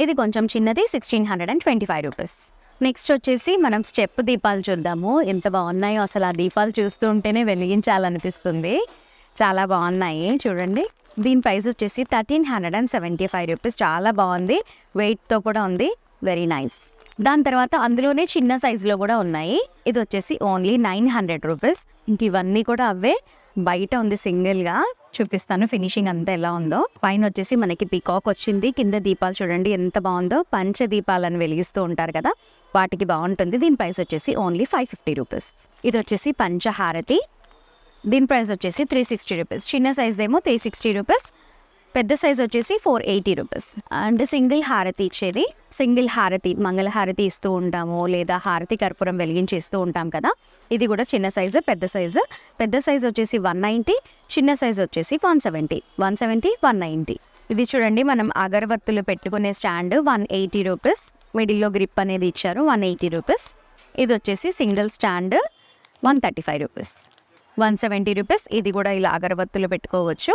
ఇది కొంచెం చిన్నది, 1625 రూపీస్. నెక్స్ట్ వచ్చేసి మనం స్టెప్ దీపాలు చూద్దాము. ఎంత బాగున్నాయో అసలు. ఆ దీపాలు చూస్తూ ఉంటేనే వెలిగించాలనిపిస్తుంది. చాలా బాగున్నాయి చూడండి. దీని ప్రైస్ వచ్చేసి 1375 రూపీస్. చాలా బాగుంది, వెయిట్తో కూడా ఉంది. Very nice. దాని తర్వాత అందులోనే చిన్న సైజులో కూడా ఉన్నాయి. ఇది వచ్చేసి ఓన్లీ 900 రూపీస్. ఇంక ఇవన్నీ కూడా అవే. బయట ఉంది సింగిల్గా, చూపిస్తాను ఫినిషింగ్ అంతా ఎలా ఉందో. పైన వచ్చేసి మనకి పీకాక్ వచ్చింది. కింద దీపాలు చూడండి ఎంత బాగుందో. పంచ దీపాలను వెలిగిస్తూ ఉంటారు కదా, వాటికి బాగుంటుంది. దీని ప్రైస్ వచ్చేసి ఓన్లీ 550 రూపీస్. ఇది వచ్చేసి పంచహారతి. దీని ప్రైస్ వచ్చేసి 360 రూపీస్. చిన్న సైజ్ ఏమో 360 రూపీస్, పెద్ద సైజ్ వచ్చేసి 480 రూపీస్. అండ్ సింగిల్ హారతి ఇచ్చేది. సింగిల్ హారతి, మంగళహారతి ఇస్తూ ఉంటాము, లేదా హారతి కర్పూరం వెలిగించి ఇస్తూ ఉంటాం కదా. ఇది కూడా చిన్న సైజు, పెద్ద సైజు. పెద్ద సైజు వచ్చేసి 190, చిన్న సైజు వచ్చేసి 170, 190. ఇది చూడండి, మనం అగరబత్తులు పెట్టుకునే స్టాండ్ 180 రూపీస్. మిడిల్లో గ్రిప్ అనేది ఇచ్చారు, 180 రూపీస్. ఇది వచ్చేసి సింగిల్ స్టాండ్ 135 రూపీస్, 170 రూపీస్. ఇది కూడా ఇలా అగరబత్తులు పెట్టుకోవచ్చు,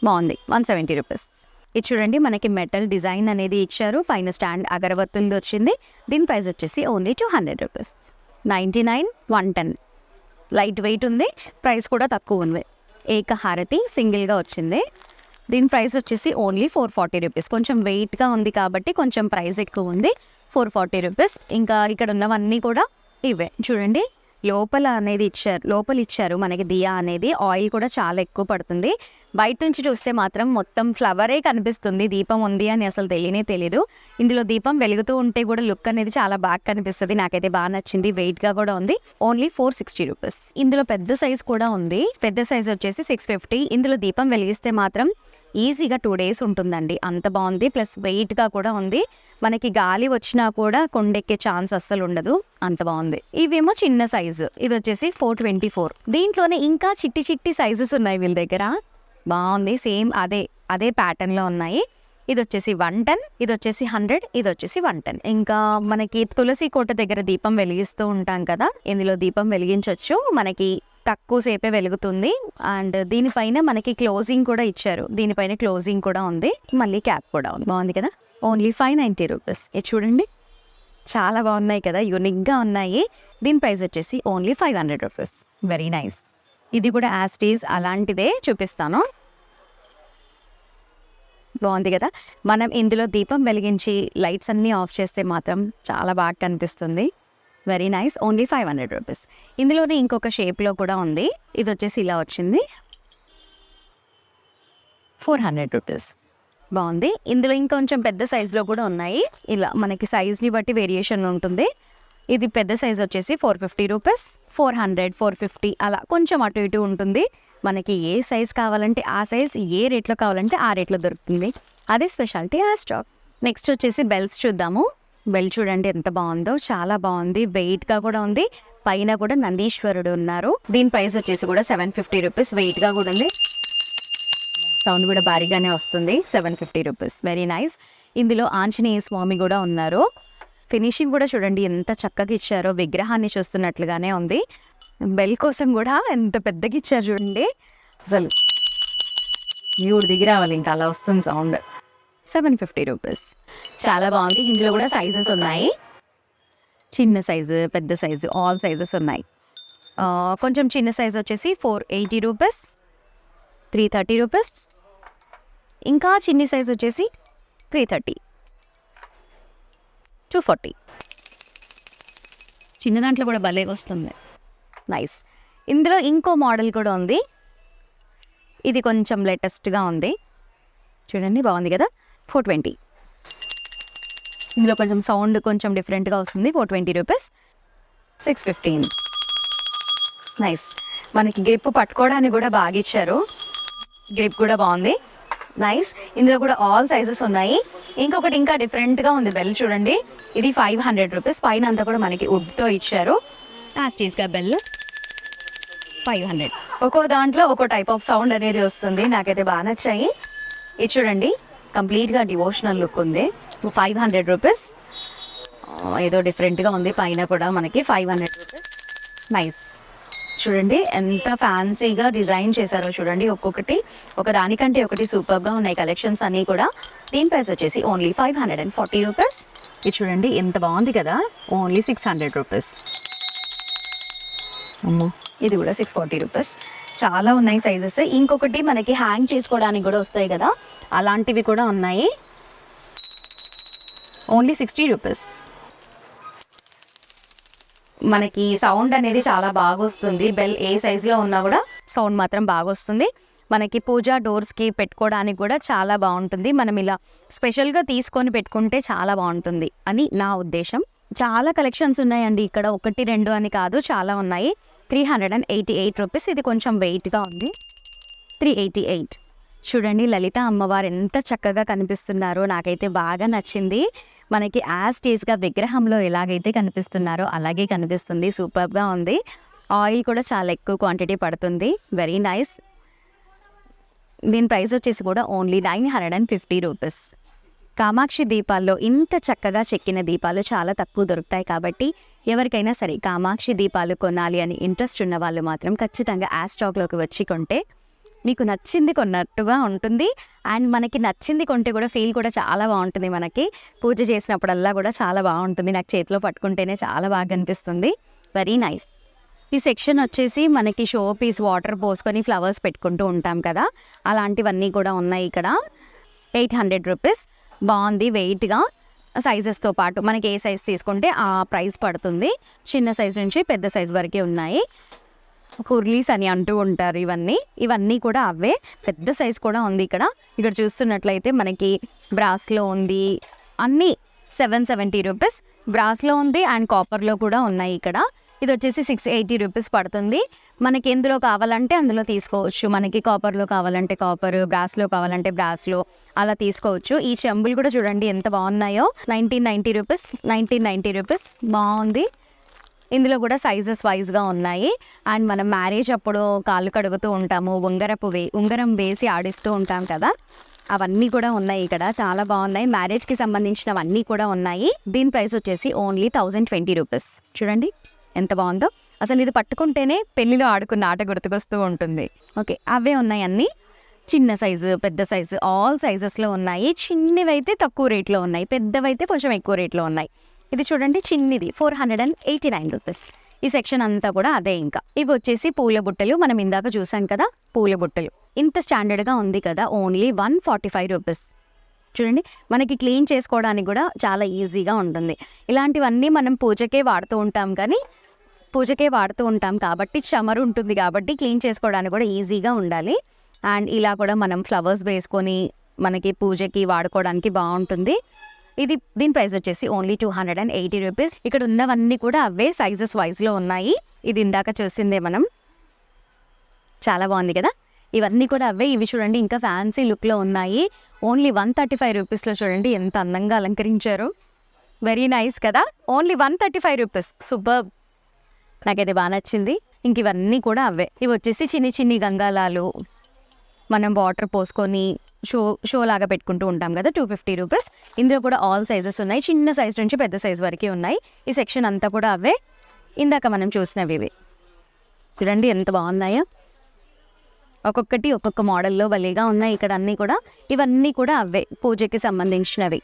బాగుంది, 170 రూపీస్. ఇది చూడండి, మనకి మెటల్ డిజైన్ అనేది ఇచ్చారు. పైన స్టాండ్ అగరబత్తులది వచ్చింది. దీని ప్రైస్ వచ్చేసి ఓన్లీ 200 రూపీస్. 99, 110. లైట్ వెయిట్ ఉంది, ప్రైస్ కూడా తక్కువ ఉంది. ఏకహారతి సింగిల్గా వచ్చింది. దీని ప్రైస్ వచ్చేసి ఓన్లీ 440 రూపీస్. కొంచెం వెయిట్గా ఉంది కాబట్టి కొంచెం ప్రైస్ ఎక్కువ ఉంది, 440 రూపీస్. ఇంకా ఇక్కడ ఉన్నవన్నీ కూడా ఇవే. చూడండి, లోపల అనేది ఇచ్చారు మనకి దియా అనేది. ఆయిల్ కూడా చాలా ఎక్కువ పడుతుంది. బయట నుంచి చూస్తే మాత్రం మొత్తం ఫ్లవరే కనిపిస్తుంది, దీపం ఉంది అని అసలు తెలియదు. ఇందులో దీపం వెలుగుతూ ఉంటే కూడా లుక్ అనేది చాలా బాగా కనిపిస్తుంది. నాకైతే బాగా నచ్చింది. వెయిట్గా కూడా ఉంది. Only 460 rupees. ఇందులో పెద్ద సైజ్ కూడా ఉంది. పెద్ద సైజ్ వచ్చేసి 650. ఇందులో దీపం వెలిగిస్తే మాత్రం ఈజీగా 2 days ఉంటుందండి, అంత బాగుంది. ప్లస్ వెయిట్గా కూడా ఉంది. మనకి గాలి వచ్చినా కూడా కొండెక్కే ఛాన్స్ అస్సలు ఉండదు, అంత బాగుంది. ఇవేమో చిన్న సైజు. ఇది వచ్చేసి 424. దీంట్లోనే ఇంకా చిట్టి సైజెస్ ఉన్నాయి వీళ్ళ దగ్గర. బాగుంది, సేమ్ అదే ప్యాటర్న్లో ఉన్నాయి. ఇది వచ్చేసి 110, ఇది వచ్చేసి 100, ఇది వచ్చేసి 110. ఇంకా మనకి తులసి కోట దగ్గర దీపం వెలిగిస్తూ ఉంటాం కదా, ఇందులో దీపం వెలిగించవచ్చు. మనకి తక్కువ సేపే వెలుగుతుంది. అండ్ దీనిపైన మనకి క్లోజింగ్ కూడా ఇచ్చారు. దీనిపైన క్లోజింగ్ కూడా ఉంది, మళ్ళీ క్యాప్ కూడా ఉంది. బాగుంది కదా. Only 590 rupees. ఇది చూడండి, చాలా బాగున్నాయి కదా, యూనిక్గా ఉన్నాయి. దీని ప్రైస్ వచ్చేసి ఓన్లీ 500 రూపీస్. Very nice. ఇది కూడా యాస్టీస్ అలాంటిదే చూపిస్తాను. బాగుంది కదా. మనం ఇందులో దీపం వెలిగించి లైట్స్ అన్నీ ఆఫ్ చేస్తే మాత్రం చాలా బాగా కనిపిస్తుంది. Very nice. Only 500 rupees. ఇందులోనే ఇంకొక షేప్లో కూడా ఉంది. ఇది వచ్చేసి ఇలా వచ్చింది, 400 రూపీస్. బాగుంది. ఇందులో ఇంకొంచెం పెద్ద సైజులో కూడా ఉన్నాయి. ఇలా మనకి సైజ్ని బట్టి వేరియేషన్ ఉంటుంది. ఇది పెద్ద సైజ్ వచ్చేసి 450 రూపీస్, 400, 450 అలా కొంచెం అటు ఇటు ఉంటుంది. మనకి ఏ సైజ్ కావాలంటే ఆ సైజ్, ఏ రేట్లో కావాలంటే ఆ రేట్లో దొరుకుతుంది. అదే స్పెషాలిటీ యాస్ట్రాక్. నెక్స్ట్ వచ్చేసి బెల్స్ చూద్దాము. బెల్ చూడండి ఎంత బాగుందో, చాలా బాగుంది. వెయిట్గా కూడా ఉంది. పైన కూడా నందీశ్వరుడు ఉన్నారు. దీని ప్రైస్ వచ్చేసి కూడా 750 రూపీస్. వెయిట్గా కూడా ఉంది. సౌండ్ కూడా భారీగానే వస్తుంది. 750 రూపీస్. Very nice. ఇందులో ఆంజనేయ స్వామి కూడా ఉన్నారు. ఫినిషింగ్ కూడా చూడండి ఎంత చక్కగా ఇచ్చారో, విగ్రహాన్ని చూస్తున్నట్లుగానే ఉంది. బెల్ కోసం కూడా ఎంత పెద్దగా ఇచ్చారు చూడండి. అసలు వ్యూడ్ దిగి రావాలి, ఇంకా అలా వస్తుంది సౌండ్. 750 రూపీస్. చాలా బాగుంది. ఇందులో కూడా సైజెస్ ఉన్నాయి. చిన్న సైజు, పెద్ద సైజు, ఆల్ సైజెస్ ఉన్నాయి. కొంచెం చిన్న సైజు వచ్చేసి 480 రూపీస్, 330 రూపీస్. ఇంకా చిన్ని సైజ్ వచ్చేసి 330, 240. చిన్న దాంట్లో కూడా భలే వస్తుంది. నైస్. ఇందులో ఇంకో మోడల్ కూడా ఉంది. ఇది కొంచెం లేటెస్ట్గా ఉంది చూడండి, బాగుంది కదా. 420. ఇందులో కొంచెం సౌండ్ కొంచెం డిఫరెంట్గా వస్తుంది. 420 రూపీస్. 615. నైస్. మనకి గ్రిప్ పట్టుకోవడానికి కూడా బాగా ఇచ్చారు. గ్రిప్ కూడా బాగుంది. నైస్. ఇందులో కూడా ఆల్ సైజెస్ ఉన్నాయి. ఇంకొకటి ఇంకా డిఫరెంట్గా ఉంది బెల్ చూడండి. ఇది 500 రూపీస్. పైన అంతా కూడా మనకి వుడ్తో ఇచ్చారు. యాస్టీస్గా బెల్ 500. ఒక్కో దాంట్లో ఒక్కో టైప్ ఆఫ్ సౌండ్ అనేది వస్తుంది. నాకైతే బాగా నచ్చాయి. ఇది చూడండి, కంప్లీట్గా డివోషనల్ లుక్ ఉంది. 500 రూపీస్. ఏదో డిఫరెంట్గా ఉంది. పైన కూడా మనకి 500 రూపీస్. నైస్. చూడండి ఎంత ఫ్యాన్సీగా డిజైన్ చేశారో చూడండి. ఒక్కొక్కటి ఒక దానికంటే ఒకటి సూపర్గా ఉన్నాయి కలెక్షన్స్ అన్నీ కూడా. దీని ప్రైస్ వచ్చేసి ఓన్లీ 540 రూపీస్. ఇది చూడండి ఎంత బాగుంది కదా. Only 600 rupees. ఇది కూడా 640 రూపీస్. చాలా ఉన్నాయి సైజెస్. ఇంకొకటి మనకి హ్యాంగ్ చేసుకోవడానికి కూడా వస్తాయి కదా, అలాంటివి కూడా ఉన్నాయి. Only 60 rupees. మనకి సౌండ్ అనేది చాలా బాగా వస్తుంది. బెల్ ఏ సైజులో ఉన్నా కూడా సౌండ్ మాత్రం బాగా వస్తుంది. మనకి పూజా డోర్స్కి పెట్టుకోవడానికి కూడా చాలా బాగుంటుంది. మనం ఇలా స్పెషల్గా తీసుకొని పెట్టుకుంటే చాలా బాగుంటుంది అని నా ఉద్దేశం. చాలా కలెక్షన్స్ ఉన్నాయండి ఇక్కడ, 1, 2 అని కాదు, చాలా ఉన్నాయి. 388 రూపీస్. ఇది కొంచెం వెయిట్గా ఉంది. 388. చూడండి లలిత అమ్మవారు ఎంత చక్కగా కనిపిస్తున్నారో, నాకైతే బాగా నచ్చింది. మనకి యాస్టీస్గా విగ్రహంలో ఎలాగైతే కనిపిస్తున్నారో అలాగే కనిపిస్తుంది. సూపర్గా ఉంది. ఆయిల్ కూడా చాలా ఎక్కువ క్వాంటిటీ పడుతుంది. Very nice. దీని ప్రైస్ వచ్చేసి కూడా ఓన్లీ 950 రూపీస్. కామాక్షి దీపాల్లో ఇంత చక్కగా చెక్కిన దీపాలు చాలా తక్కువ దొరుకుతాయి కాబట్టి ఎవరికైనా సరే కామాక్షి దీపాలు కొనాలి అని ఇంట్రెస్ట్ ఉన్న వాళ్ళు మాత్రం ఖచ్చితంగా యాస్టాక్లోకి వచ్చి కొంటే మీకు నచ్చింది కొన్నట్టుగా ఉంటుంది. అండ్ మనకి నచ్చింది కొంటే కూడా ఫీల్ కూడా చాలా బాగుంటుంది. మనకి పూజ చేసినప్పుడల్లా కూడా చాలా బాగుంటుంది. నాకు చేతిలో పట్టుకుంటేనే చాలా బాగా అనిపిస్తుంది. Very nice. ఈ సెక్షన్ వచ్చేసి మనకి షో పీస్ వాటర్ పోసుకొని ఫ్లవర్స్ పెట్టుకుంటూ ఉంటాం కదా, అలాంటివన్నీ కూడా ఉన్నాయి ఇక్కడ. 800 రూపీస్. బాగుంది. వెయిట్గా సైజెస్తో పాటు మనకి ఏ సైజ్ తీసుకుంటే ఆ ప్రైస్ పడుతుంది. చిన్న సైజ్ నుంచి పెద్ద సైజ్ వరకే ఉన్నాయి. కుర్లీస్ అని అంటూ ఉంటారు. ఇవన్నీ కూడా అవే. పెద్ద సైజ్ కూడా ఉంది ఇక్కడ చూస్తున్నట్లయితే మనకి బ్రాస్లో ఉంది. అన్నీ 770 రూపీస్. బ్రాస్లో ఉంది అండ్ కాపర్లో కూడా ఉన్నాయి ఇక్కడ. ఇది వచ్చేసి 680 రూపీస్ పడుతుంది. మనకి ఎందులో కావాలంటే అందులో తీసుకోవచ్చు. మనకి కాపర్లో కావాలంటే కాపర్, బ్రాస్లో కావాలంటే బ్రాస్లో అలా తీసుకోవచ్చు. ఈ చెంబులు కూడా చూడండి ఎంత బాగున్నాయో. 1990 రూపీస్. 1990 రూపీస్. బాగుంది. ఇందులో కూడా సైజెస్ వైజ్గా ఉన్నాయి. అండ్ మనం మ్యారేజ్ అప్పుడు కాళ్ళు కడుగుతూ ఉంటాము, ఉంగరం వేసి ఆడిస్తూ ఉంటాం కదా, అవన్నీ కూడా ఉన్నాయి ఇక్కడ. చాలా బాగున్నాయి. మ్యారేజ్కి సంబంధించినవన్నీ కూడా ఉన్నాయి. దీని ప్రైస్ వచ్చేసి ఓన్లీ 1020 రూపీస్. చూడండి ఎంత బాగుందో. అసలు ఇది పట్టుకుంటేనే పెళ్లిలో ఆడుకున్న ఆట గుర్తుకొస్తూ ఉంటుంది. ఓకే, అవే ఉన్నాయి అన్నీ. చిన్న సైజు, పెద్ద సైజు, ఆల్ సైజెస్లో ఉన్నాయి. చిన్నవైతే తక్కువ రేట్లో ఉన్నాయి, పెద్దవైతే కొంచెం ఎక్కువ రేట్లో ఉన్నాయి. ఇది చూడండి చిన్నది 489 రూపీస్. ఈ సెక్షన్ అంతా కూడా అదే. ఇంకా ఇవి వచ్చేసి పూల బుట్టలు. మనం ఇందాక చూసాం కదా పూల బుట్టలు. ఇంత స్టాండర్డ్గా ఉంది కదా, ఓన్లీ 145 రూపీస్. చూడండి మనకి క్లీన్ చేసుకోవడానికి కూడా చాలా ఈజీగా ఉంటుంది. ఇలాంటివన్నీ మనం పూజకే వాడుతూ ఉంటాం కాబట్టి చమరు ఉంటుంది కాబట్టి క్లీన్ చేసుకోవడానికి కూడా ఈజీగా ఉండాలి. అండ్ ఇలా కూడా మనం ఫ్లవర్స్ వేసుకొని మనకి పూజకి వాడుకోవడానికి బాగుంటుంది. దీని ప్రైస్ వచ్చేసి ఓన్లీ 280 రూపీస్. ఇక్కడ ఉన్నవన్నీ కూడా అవే సైజెస్ వైజ్లో ఉన్నాయి. ఇది ఇందాక చూసిందే మనం. చాలా బాగుంది కదా, ఇవన్నీ కూడా అవే. ఇవి చూడండి ఇంకా ఫ్యాన్సీ లుక్లో ఉన్నాయి. ఓన్లీ 135 రూపీస్లో చూడండి ఎంత అందంగా అలంకరించారు. వెరీ నైస్ కదా, ఓన్లీ 135 రూపీస్. సూపర్, నాకైతే బాగా నచ్చింది. ఇంక ఇవన్నీ కూడా అవే. ఇవి వచ్చేసి చిన్ని గంగాలాలు మనం వాటర్ పోసుకొని షో లాగా పెట్టుకుంటూ ఉంటాం కదా, 250 రూపీస్. ఇందులో కూడా ఆల్ సైజెస్ ఉన్నాయి, చిన్న సైజ్ నుంచి పెద్ద సైజ్ వరకు ఉన్నాయి. ఈ సెక్షన్ అంతా కూడా అవే ఇందాక మనం చూసినవి. ఇవి చూడండి ఎంత బాగున్నాయో, ఒక్కొక్కటి ఒక్కొక్క మోడల్లో భలేగా ఉన్నాయి. ఇక్కడ అన్నీ కూడా ఇవన్నీ కూడా అవే పూజకి సంబంధించినవి.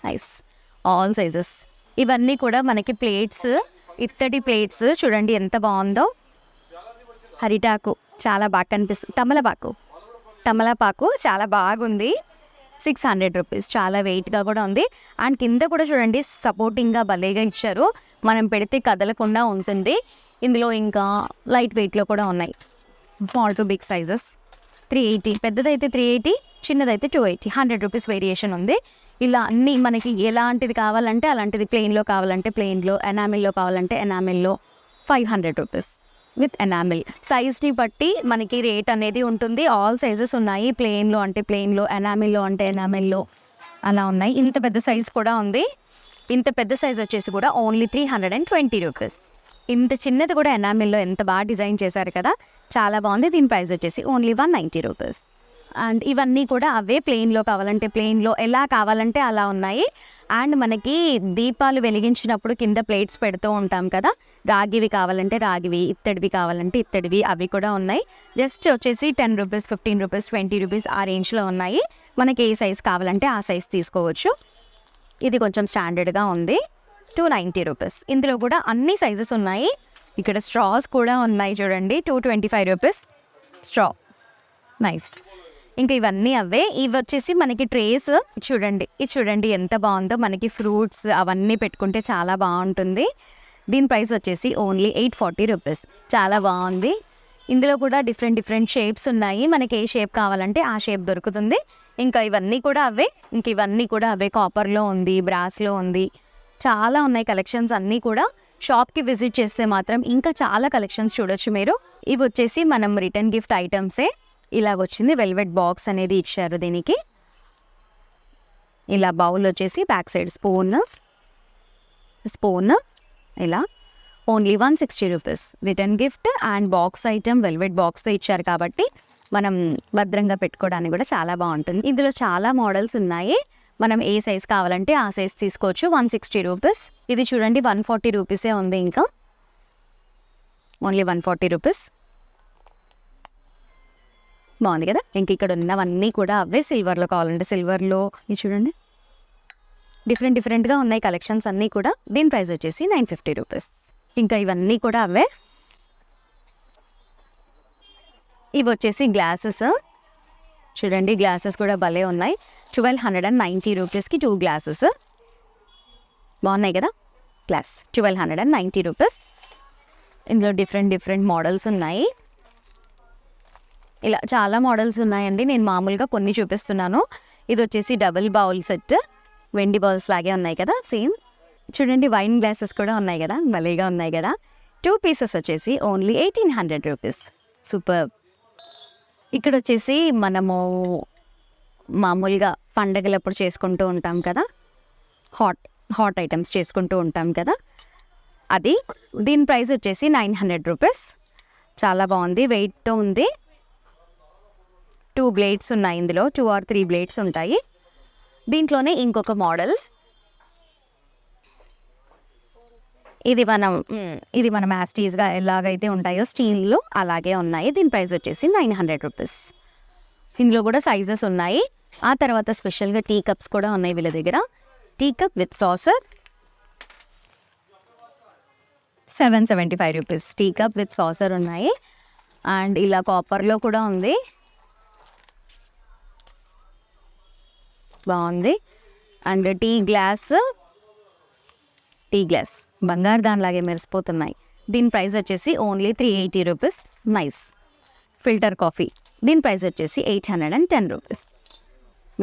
Nice, all sizes. ఇవన్నీ కూడా మనకి ప్లేట్స్, ఇత్తడి ప్లేట్స్. చూడండి ఎంత బాగుందో. హరిటాకు చాలా బాగా కనిపిస్తుంది. తమలపాకు చాలా బాగుంది. 600 రూపీస్. చాలా వెయిట్గా కూడా ఉంది. అండ్ కింద కూడా చూడండి సపోర్టింగ్గా భలేగా ఇచ్చారు, మనం పెడితే కదలకుండా ఉంటుంది. ఇందులో ఇంకా లైట్ వెయిట్లో కూడా ఉన్నాయి. Small to big sizes 380. పెద్దదైతే 380, చిన్నదైతే 280. 100 రూపీస్ వేరియేషన్ ఉంది. ఇలా అన్నీ మనకి ఎలాంటిది కావాలంటే అలాంటిది, ప్లెయిన్లో కావాలంటే ప్లెయిన్లో, ఎనామిల్లో కావాలంటే ఎనామిల్లో. 500 రూపీస్ విత్ ఎనామిల్. సైజ్ని బట్టి మనకి రేట్ అనేది ఉంటుంది. ఆల్ సైజెస్ ఉన్నాయి. ప్లెయిన్లో అంటే ప్లెయిన్లో, ఎనామిల్లో అంటే ఎనామిల్లో అలా ఉన్నాయి. ఇంత పెద్ద సైజ్ కూడా ఉంది. ఇంత పెద్ద సైజ్ వచ్చేసి కూడా ఓన్లీ 320 రూపీస్. ఇంత చిన్నది కూడా ఎనామిల్లో ఎంత బాగా డిజైన్ చేశారు కదా, చాలా బాగుంది. దీని ప్రైస్ వచ్చేసి ఓన్లీ 190 రూపీస్. అండ్ ఇవన్నీ కూడా అవే, ప్లెయిన్లో కావాలంటే ప్లెయిన్లో, ఎలా కావాలంటే అలా ఉన్నాయి. అండ్ మనకి దీపాలు వెలిగించినప్పుడు కింద ప్లేట్స్ పెడుతూ ఉంటాం కదా, రాగివి కావాలంటే రాగివి, ఇత్తడివి కావాలంటే ఇత్తడివి, అవి కూడా ఉన్నాయి. జస్ట్ వచ్చేసి 10 రూపీస్, 15 రూపీస్, 20 రూపీస్ ఆ రేంజ్లో ఉన్నాయి. మనకి ఏ సైజ్ కావాలంటే ఆ సైజ్ తీసుకోవచ్చు. ఇది కొంచెం స్టాండర్డ్గా ఉంది. 290 రూపీస్. ఇందులో కూడా అన్ని సైజెస్ ఉన్నాయి. ఇక్కడ స్ట్రాస్ కూడా ఉన్నాయి చూడండి, 225 రూపీస్ స్ట్రా. నైస్. ఇంకా ఇవన్నీ అవే. ఇవి వచ్చేసి మనకి ట్రేస్. చూడండి, ఇది చూడండి ఎంత బాగుందో. మనకి ఫ్రూట్స్ అవన్నీ పెట్టుకుంటే చాలా బాగుంటుంది. దీని ప్రైస్ వచ్చేసి ఓన్లీ 840 రూపీస్. చాలా బాగుంది. ఇందులో కూడా డిఫరెంట్ షేప్స్ ఉన్నాయి. మనకి ఏ షేప్ కావాలంటే ఆ షేప్ దొరుకుతుంది. ఇంకా ఇవన్నీ కూడా అవే. కాపర్లో ఉంది, బ్రాస్లో ఉంది, చాలా ఉన్నాయి కలెక్షన్స్ అన్నీ కూడా. షాప్కి విజిట్ చేస్తే మాత్రం ఇంకా చాలా కలెక్షన్స్ చూడొచ్చు మీరు. ఇవి వచ్చేసి మనం రిటర్న్ గిఫ్ట్ ఐటమ్సే. ఇలాగొచ్చింది, వెల్వెట్ బాక్స్ అనేది ఇచ్చారు దీనికి. ఇలా బౌల్ వచ్చేసి బ్యాక్ సైడ్ స్పూన్ ఇలా only 160 rupees. Return gift and box item velvet బాక్స్తో ఇచ్చారు కాబట్టి మనం భద్రంగా పెట్టుకోవడానికి కూడా చాలా బాగుంటుంది. ఇందులో చాలా మోడల్స్ ఉన్నాయి. మనం ఏ సైజ్ కావాలంటే ఆ సైజ్ తీసుకోవచ్చు. 160 రూపీస్. ఇది చూడండి 140 రూపీసే ఉంది. ఇంకా ఓన్లీ 140 రూపీస్. బాగుంది కదా. ఇంక ఇక్కడ ఉన్నవన్నీ కూడా అవే. సిల్వర్లో కావాలంటే సిల్వర్లో. ఇది చూడండి డిఫరెంట్గా ఉన్నాయి కలెక్షన్స్ అన్నీ కూడా. దీని ప్రైస్ వచ్చేసి 950 రూపీస్. ఇంకా ఇవన్నీ కూడా అవే. ఇవి వచ్చేసి గ్లాసెస్. చూడండి గ్లాసెస్ కూడా భలే ఉన్నాయి. 1290 రూపీస్కి 2 గ్లాసెస్. బాగున్నాయి కదా. Glass 1290 rupees. ఇందులో డిఫరెంట్ మోడల్స్ ఉన్నాయి. ఇలా చాలా మోడల్స్ ఉన్నాయండి. నేను మామూలుగా కొన్ని చూపిస్తున్నాను. ఇది వచ్చేసి డబుల్ బౌల్ సెట్. వెండి బౌల్స్ లాగే ఉన్నాయి కదా సేమ్. చూడండి వైన్ గ్లాసెస్ కూడా ఉన్నాయి కదా, భలేగా ఉన్నాయి కదా. 2 పీసెస్ వచ్చేసి ఓన్లీ 1800 రూపీస్. సూపర్. ఇక్కడ వచ్చేసి మనము మామూలుగా పండగలప్పుడు చేసుకుంటూ ఉంటాం కదా, హాట్ ఐటమ్స్ చేసుకుంటూ ఉంటాం కదా, అది. దీని ప్రైస్ వచ్చేసి 900 రూపీస్. చాలా బాగుంది, వెయిట్తో ఉంది. 2 బ్లేడ్స్ ఉన్నాయి ఇందులో, 2 or 3 బ్లేడ్స్ ఉంటాయి. దీంట్లోనే ఇంకొక మోడల్. ఇది మనం యాస్టీస్గా ఎలాగైతే ఉంటాయో స్టీల్లో అలాగే ఉన్నాయి. దీని ప్రైస్ వచ్చేసి 900 రూపీస్. ఇందులో కూడా సైజెస్ ఉన్నాయి. ఆ తర్వాత స్పెషల్గా టీ కప్స్ కూడా ఉన్నాయి వీళ్ళ దగ్గర. Tea cup with saucer 775 rupees. Tea cup with saucer ఉన్నాయి. అండ్ ఇలా కాపర్లో కూడా ఉంది, బాగుంది. అండ్ టీ గ్లాస్ బంగారు దానిలాగే మెరిసిపోతున్నాయి. దీని ప్రైస్ వచ్చేసి only 380 rupees. Nice. Filter coffee, దీని ప్రైస్ వచ్చేసి 810 రూపీస్.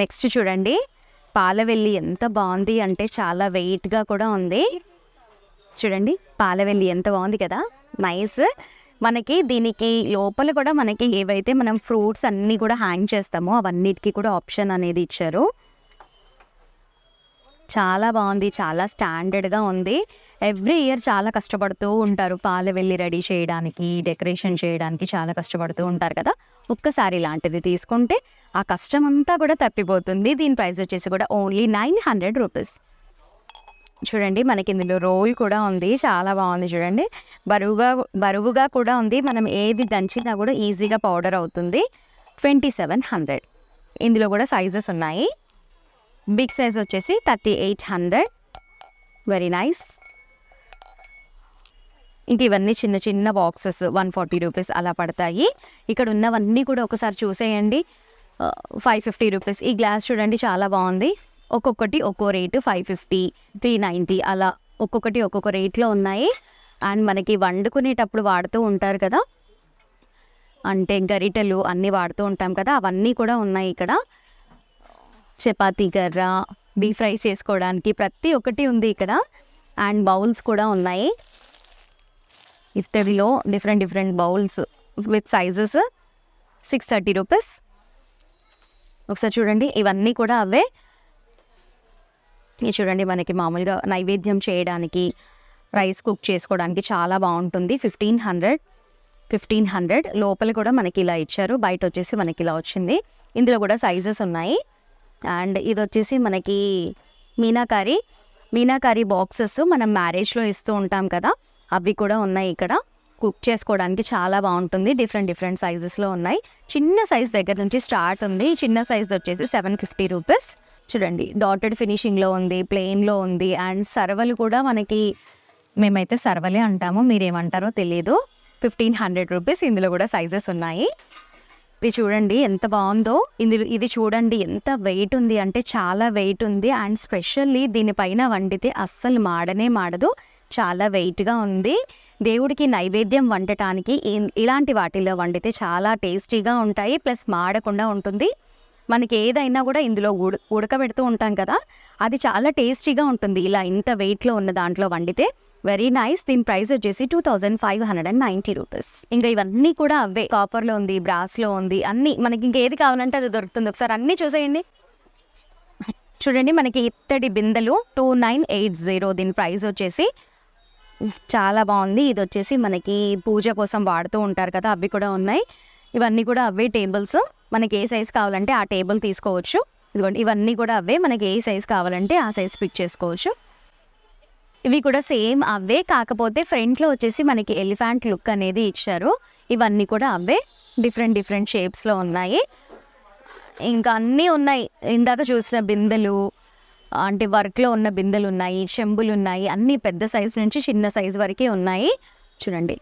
నెక్స్ట్ చూడండి, పాలవెల్లి ఎంత బాగుంది అంటే చాలా వెయిట్గా కూడా ఉంది. చూడండి పాలవెల్లి ఎంత బాగుంది కదా, నైస్. మనకి దీనికి లోపల కూడా మనకి ఏవైతే మనం ఫ్రూట్స్ అన్నీ కూడా హ్యాంగ్ చేస్తామో అవన్నిటికీ కూడా ఆప్షన్ అనేది ఇచ్చారు. చాలా బాగుంది, చాలా స్టాండర్డ్గా ఉంది. ఎవ్రీ ఇయర్ చాలా కష్టపడుతూ ఉంటారు పాలవెల్లి రెడీ చేయడానికి, డెకరేషన్ చేయడానికి చాలా కష్టపడుతూ ఉంటారు కదా. ఒక్కసారి ఇలాంటిది తీసుకుంటే ఆ కష్టం అంతా కూడా తప్పిపోతుంది. దీని ప్రైస్ వచ్చేసి కూడా ఓన్లీ 900 రూపీస్. చూడండి మనకి ఇందులో రోల్ కూడా ఉంది, చాలా బాగుంది. చూడండి బరువుగా కూడా ఉంది. మనం ఏది దంచినా కూడా ఈజీగా పౌడర్ అవుతుంది. 2700. ఇందులో కూడా సైజెస్ ఉన్నాయి. బిగ్ సైజ్ వచ్చేసి 3800. Very nice. ఇంక ఇవన్నీ చిన్న చిన్న బాక్సెస్ 140 రూపీస్ అలా పడతాయి. ఇక్కడ ఉన్నవన్నీ కూడా ఒకసారి చూసేయండి. 550 రూపీస్. ఈ గ్లాస్ చూడండి చాలా బాగుంది. ఒక్కొక్కటి ఒక్కో రేటు 550, 390 అలా ఒక్కొక్కటి ఒక్కొక్క రేట్లో ఉన్నాయి. అండ్ మనకి వండుకునేటప్పుడు వాడుతూ ఉంటారు కదా, అంటే గరిటెలు అన్నీ వాడుతూ ఉంటాం కదా, అవన్నీ కూడా ఉన్నాయి ఇక్కడ. చపాతీ కర్ర, డీప్ ఫ్రై చేసుకోవడానికి ప్రతి ఒక్కటి ఉంది ఇక్కడ. అండ్ బౌల్స్ కూడా ఉన్నాయి. ఇత్తడిలో different bowls with sizes 630 rupees. ఒకసారి చూడండి, ఇవన్నీ కూడా అవే. ఇది చూడండి మనకి మామూలుగా నైవేద్యం చేయడానికి, రైస్ కుక్ చేసుకోవడానికి చాలా బాగుంటుంది. 1500 లోపల కూడా మనకి ఇలా ఇచ్చారు. బయట వచ్చేసి మనకి ఇలా వచ్చింది. ఇందులో కూడా సైజెస్ ఉన్నాయి. అండ్ ఇది వచ్చేసి మనకి మీనాకారి బాక్సెస్ మనం మ్యారేజ్లో ఇస్తూ ఉంటాం కదా, అవి కూడా ఉన్నాయి ఇక్కడ. కుక్ చేసుకోవడానికి చాలా బాగుంటుంది. డిఫరెంట్ సైజెస్లో ఉన్నాయి. చిన్న సైజ్ దగ్గర నుంచి స్టార్ట్ ఉంది. చిన్న సైజ్ వచ్చేసి 750 రూపీస్. చూడండి డాటెడ్ ఫినిషింగ్లో ఉంది, ప్లెయిన్లో ఉంది. అండ్ సర్వలు కూడా మనకి, మేమైతే సర్వలే అంటాము, మీరేమంటారో తెలియదు. 1500 రూపీస్. ఇందులో కూడా సైజెస్ ఉన్నాయి. ఇది చూడండి ఎంత బాగుందో. ఇది చూడండి ఎంత వెయిట్ ఉంది అంటే చాలా వెయిట్ ఉంది. అండ్ స్పెషల్లీ దీనిపైన వండితే అస్సలు మాడదు, చాలా వెయిట్గా ఉంది. దేవుడికి నైవేద్యం వండటానికి ఇలాంటి వాటిల్లో వండితే చాలా టేస్టీగా ఉంటాయి, ప్లస్ మాడకుండా ఉంటుంది. మనకి ఏదైనా కూడా ఇందులో ఉడకబెడుతూ ఉంటాం కదా, అది చాలా టేస్టీగా ఉంటుంది ఇలా ఇంత వెయిట్లో ఉన్న దాంట్లో వండితే. Very nice. దీని ప్రైస్ వచ్చేసి 2590 రూపీస్. ఇంకా ఇవన్నీ కూడా అవే, కాపర్లో ఉంది, బ్రాస్లో ఉంది, అన్నీ మనకి ఇంకా ఏది కావాలంటే అది దొరుకుతుంది. ఒకసారి అన్నీ చూసేయండి. చూడండి మనకి ఇత్తడి బిందెలు 2980. దీని ప్రైస్ వచ్చేసి చాలా బాగుంది. ఇది వచ్చేసి మనకి పూజ కోసం వాడుతూ ఉంటారు కదా, అవి కూడా ఉన్నాయి. ఇవన్నీ కూడా అవే టేబుల్స్. మనకి ఏ సైజ్ కావాలంటే ఆ టేబుల్ తీసుకోవచ్చు. ఇదిగోండి ఇవన్నీ కూడా అవే, మనకి ఏ సైజ్ కావాలంటే ఆ సైజ్ పిక్ చేసుకోవచ్చు. ఇవి కూడా సేమ్ అవే, కాకపోతే ఫ్రంట్లో వచ్చేసి మనకి ఎలిఫెంట్ లుక్ అనేది ఇచ్చారు. ఇవన్నీ కూడా అవే, డిఫరెంట్ షేప్స్లో ఉన్నాయి. ఇంకా అన్నీ ఉన్నాయి. ఇందాక చూసిన బిందెలు అంటే వర్క్లో ఉన్న బిందెలు ఉన్నాయి, చెంబులు ఉన్నాయి, అన్నీ పెద్ద సైజు నుంచి చిన్న సైజు వరకే ఉన్నాయి. చూడండి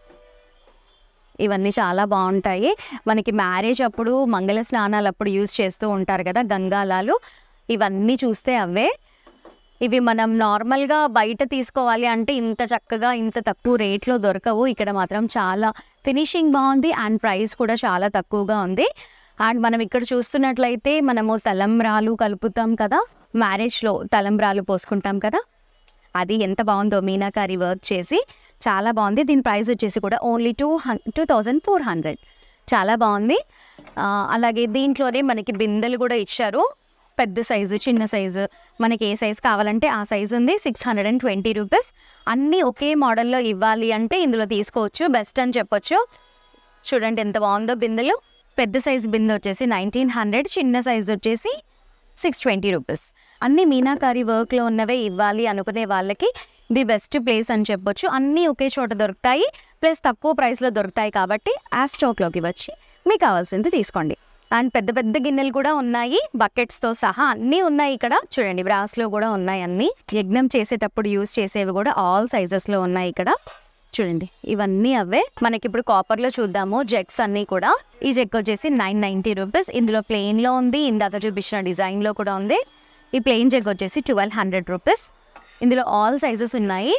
ఇవన్నీ చాలా బాగుంటాయి. మనకి మ్యారేజ్ అప్పుడు, మంగళ స్నానాలు అప్పుడు యూజ్ చేస్తూ ఉంటారు కదా గంగాలాలు, ఇవన్నీ చూస్తే అవే. ఇవి మనం నార్మల్గా బయట తీసుకోవాలి అంటే ఇంత చక్కగా ఇంత తక్కువ రేట్లో దొరకవు. ఇక్కడ మాత్రం చాలా ఫినిషింగ్ బాగుంది అండ్ ప్రైస్ కూడా చాలా తక్కువగా ఉంది. అండ్ మనం ఇక్కడ చూస్తున్నట్లయితే మనము తలంబ్రాలు కలుపుతాం కదా, మ్యారేజ్లో తలంబ్రాలు పోసుకుంటాం కదా, అది ఎంత బాగుందో మీనాకారి వర్క్ చేసి చాలా బాగుంది. దీని ప్రైస్ వచ్చేసి కూడా ఓన్లీ 2400. చాలా బాగుంది. అలాగే దీంట్లోనే మనకి బిందెలు కూడా ఇచ్చారు, పెద్ద సైజు చిన్న సైజు, మనకి ఏ సైజు కావాలంటే ఆ సైజు ఉంది. 620 రూపీస్. అన్నీ ఒకే మోడల్లో ఇవ్వాలి అంటే ఇందులో తీసుకోవచ్చు, బెస్ట్ అని చెప్పొచ్చు. చూడండి ఎంత బాగుందో బిందెలు. పెద్ద సైజు బిందె వచ్చేసి 1900, చిన్న సైజు వచ్చేసి 620 రూపీస్. అన్నీ మీనాకారి వర్క్లో ఉన్నవే ఇవ్వాలి అనుకునే వాళ్ళకి ది బెస్ట్ ప్లేస్ అని చెప్పొచ్చు. అన్నీ ఒకే చోట దొరుకుతాయి, ప్లస్ తక్కువ ప్రైస్లో దొరుకుతాయి. కాబట్టి ఆ స్టాక్లోకి వచ్చి మీకు కావాల్సింది తీసుకోండి. అండ్ పెద్ద పెద్ద గిన్నెలు కూడా ఉన్నాయి, బకెట్స్తో సహా అన్నీ ఉన్నాయి ఇక్కడ. చూడండి బ్రాస్లో కూడా ఉన్నాయి అన్నీ. యజ్ఞం చేసేటప్పుడు యూస్ చేసేవి కూడా ఆల్ సైజెస్లో ఉన్నాయి ఇక్కడ. చూడండి ఇవన్నీ అవే. మనకి ఇప్పుడు కాపర్లో చూద్దాము. జెగ్స్ అన్నీ కూడా. ఈ జెగ్ వచ్చేసి 990 రూపీస్. ఇందులో ప్లెయిన్లో ఉంది, ఇందాక చూపించిన డిజైన్లో కూడా ఉంది. ఈ ప్లెయిన్ జెగ్ వచ్చేసి 1200 రూపీస్. ఇందులో ఆల్ సైజెస్ ఉన్నాయి.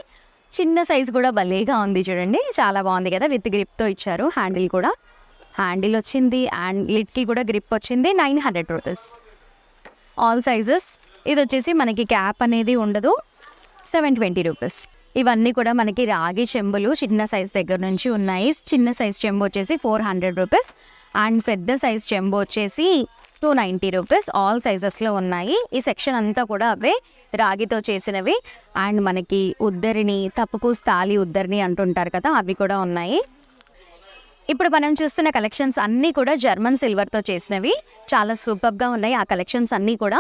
చిన్న సైజ్ కూడా భలేగా ఉంది చూడండి, చాలా బాగుంది కదా. విత్ గ్రిప్తో ఇచ్చారు. హ్యాండిల్ కూడా హ్యాండిల్ వచ్చింది అండ్ లిడ్కి కూడా గ్రిప్ వచ్చింది. 900 రూపీస్ ఆల్ సైజెస్. ఇది వచ్చేసి మనకి క్యాప్ అనేది ఉండదు, 720 రూపీస్. ఇవన్నీ కూడా మనకి రాగి చెంబులు చిన్న సైజ్ దగ్గర నుంచి ఉన్నాయి. చిన్న సైజ్ చెంబు వచ్చేసి 400 రూపీస్ అండ్ పెద్ద సైజ్ చెంబు వచ్చేసి 290 రూపీస్. ఆల్ సైజెస్లో ఉన్నాయి. ఈ సెక్షన్ అంతా కూడా అవే రాగితో చేసినవి. అండ్ మనకి ఉద్దరిని, తప్పుకు స్థాలి ఉద్దరిని అంటుంటారు కదా, అవి కూడా ఉన్నాయి. ఇప్పుడు మనం చూస్తున్న కలెక్షన్స్ అన్నీ కూడా జర్మన్ సిల్వర్తో చేసినవి. చాలా సూపర్గా ఉన్నాయి ఆ కలెక్షన్స్ అన్నీ కూడా.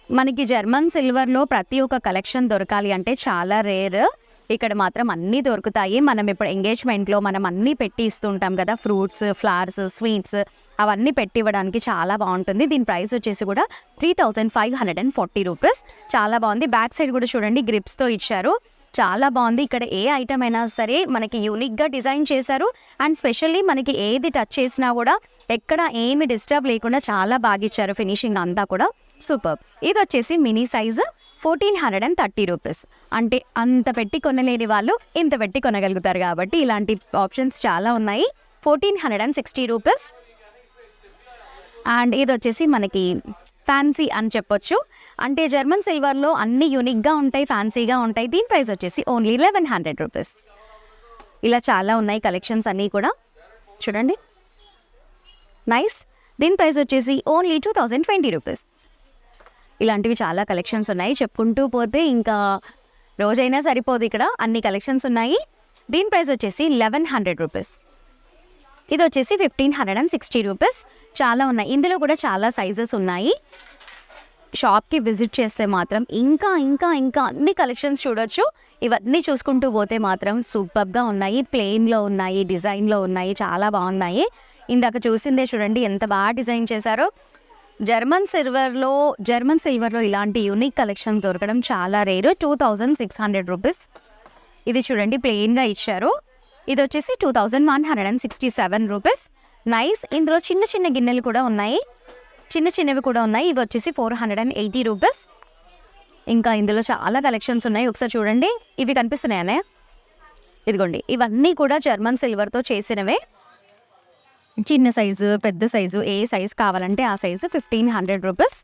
మనకి జర్మన్ సిల్వర్లో ప్రతి ఒక్క కలెక్షన్ దొరకాలి అంటే చాలా రేర్. ఇక్కడ మాత్రం అన్నీ దొరుకుతాయి. మనం ఇప్పుడు ఎంగేజ్మెంట్లో మనం అన్నీ పెట్టి ఇస్తుంటాం కదా, ఫ్రూట్స్, ఫ్లవర్స్, స్వీట్స్, అవన్నీ పెట్టి ఇవ్వడానికి చాలా బాగుంటుంది. దీని ప్రైస్ వచ్చేసి కూడా 3540 రూపీస్. చాలా బాగుంది. బ్యాక్ సైడ్ కూడా చూడండి గ్రిప్స్తో ఇచ్చారు, చాలా బాగుంది. ఇక్కడ ఏ ఐటమ్ అయినా సరే మనకి యూనిక్గా డిజైన్ చేశారు. అండ్ స్పెషల్లీ మనకి ఏది టచ్ చేసినా కూడా ఎక్కడ ఏమి డిస్టర్బ్ లేకుండా చాలా బాగా ఇచ్చారు. ఫినిషింగ్ అంతా కూడా సూపర్. ఇది వచ్చేసి మినీ సైజు 1430 రూపీస్. అంటే అంత పెట్టి కొనలేని వాళ్ళు ఇంత పెట్టి కొనగలుగుతారు కాబట్టి ఇలాంటి ఆప్షన్స్ చాలా ఉన్నాయి. 1460 రూపీస్. అండ్ ఇది వచ్చేసి మనకి ఫ్యాన్సీ అని చెప్పొచ్చు. అంటే జర్మన్ సిల్వర్లో అన్ని యూనిక్గా ఉంటాయి, ఫ్యాన్సీగా ఉంటాయి. దీని ప్రైస్ వచ్చేసి ఓన్లీ 1100 రూపీస్. ఇలా చాలా ఉన్నాయి కలెక్షన్స్ అన్నీ కూడా చూడండి, నైస్. దీని ప్రైస్ వచ్చేసి ఓన్లీ 2020 రూపీస్. ఇలాంటివి చాలా కలెక్షన్స్ ఉన్నాయి, చెప్పుకుంటూ పోతే ఇంకా రోజైనా సరిపోదు. ఇక్కడ అన్ని కలెక్షన్స్ ఉన్నాయి. దీని ప్రైస్ వచ్చేసి 1100 రూపీస్. ఇది వచ్చేసి 1560 రూపీస్. చాలా ఉన్నాయి. ఇందులో కూడా చాలా సైజెస్ ఉన్నాయి. షాప్కి విజిట్ చేస్తే మాత్రం ఇంకా ఇంకా ఇంకా అన్ని కలెక్షన్స్ చూడొచ్చు. ఇవన్నీ చూసుకుంటూ పోతే మాత్రం సూపర్గా ఉన్నాయి. ప్లెయిన్లో ఉన్నాయి, డిజైన్లో ఉన్నాయి, చాలా బాగున్నాయి. ఇందాక చూసిందే చూడండి ఎంత బాగా డిజైన్ చేశారో. జర్మన్ సిల్వర్లో ఇలాంటి యూనిక్ కలెక్షన్ దొరకడం చాలా రేరు. 2600 రూపీస్. ఇది చూడండి ప్లెయిన్గా ఇచ్చారు. ఇది వచ్చేసి 2167 రూపీస్. నైస్. ఇందులో చిన్న చిన్న గిన్నెలు కూడా ఉన్నాయి, చిన్న చిన్నవి కూడా ఉన్నాయి. ఇవి వచ్చేసి 480 రూపీస్. ఇంకా ఇందులో చాలా కలెక్షన్స్ ఉన్నాయి, ఒకసారి చూడండి. ఇవి కనిపిస్తున్నాయనే, ఇదిగోండి. ఇవన్నీ కూడా జర్మన్ సిల్వర్తో చేసినవే. చిన్న సైజు, పెద్ద సైజు, ఏ సైజు కావాలంటే ఆ సైజు 1500 రూపీస్.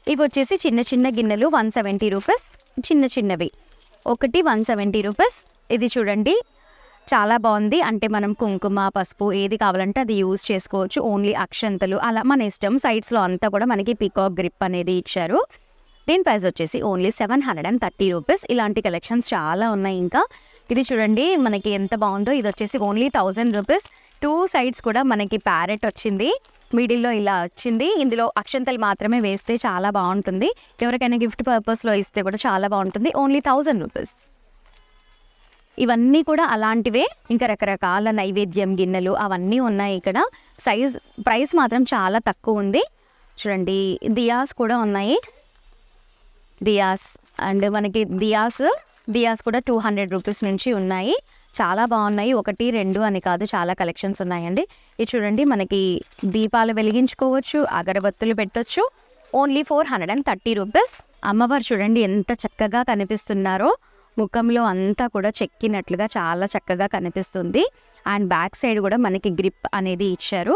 ఇవి వచ్చేసి చిన్న చిన్న గిన్నెలు 170 రూపీస్. చిన్న చిన్నవి ఒకటి 170 రూపీస్. ఇది చూడండి చాలా బాగుంది. అంటే మనం కుంకుమ, పసుపు ఏది కావాలంటే అది యూజ్ చేసుకోవచ్చు. ఓన్లీ అక్షంతలు అలా మన ఇష్టం. సైడ్స్లో అంతా కూడా మనకి పీకాక్ గ్రిప్ అనేది ఇచ్చారు. దీని ప్రైస్ వచ్చేసి ఓన్లీ 730 రూపీస్. ఇలాంటి కలెక్షన్స్ చాలా ఉన్నాయి. ఇంకా ఇది చూడండి మనకి ఎంత బాగుందో. ఇది వచ్చేసి ఓన్లీ 1000 రూపీస్. 2 సైడ్స్ కూడా మనకి ప్యారెట్ వచ్చింది, మిడిల్లో ఇలా వచ్చింది. ఇందులో అక్షంతలు మాత్రమే వేస్తే చాలా బాగుంటుంది. ఎవరికైనా గిఫ్ట్ పర్పస్లో ఇస్తే కూడా చాలా బాగుంటుంది. Only 1000 rupees. ఇవన్నీ కూడా అలాంటివే. ఇంకా రకరకాల నైవేద్యం గిన్నెలు అవన్నీ ఉన్నాయి ఇక్కడ. ప్రైస్ మాత్రం చాలా తక్కువ ఉంది. చూడండి దియాస్ కూడా ఉన్నాయి. దియాస్ అండ్ మనకి దియాస్ కూడా 200 రూపీస్ నుంచి ఉన్నాయి. చాలా బాగున్నాయి. 1, 2 అని కాదు, చాలా కలెక్షన్స్ ఉన్నాయండి. ఇది చూడండి మనకి దీపాలు వెలిగించుకోవచ్చు, అగరబత్తులు పెట్టొచ్చు. Only 430 rupees. అమ్మవారు చూడండి ఎంత చక్కగా కనిపిస్తున్నారో. ముఖంలో అంతా కూడా చెక్కినట్లుగా చాలా చక్కగా కనిపిస్తుంది. అండ్ బ్యాక్ సైడ్ కూడా మనకి గ్రిప్ అనేది ఇచ్చారు.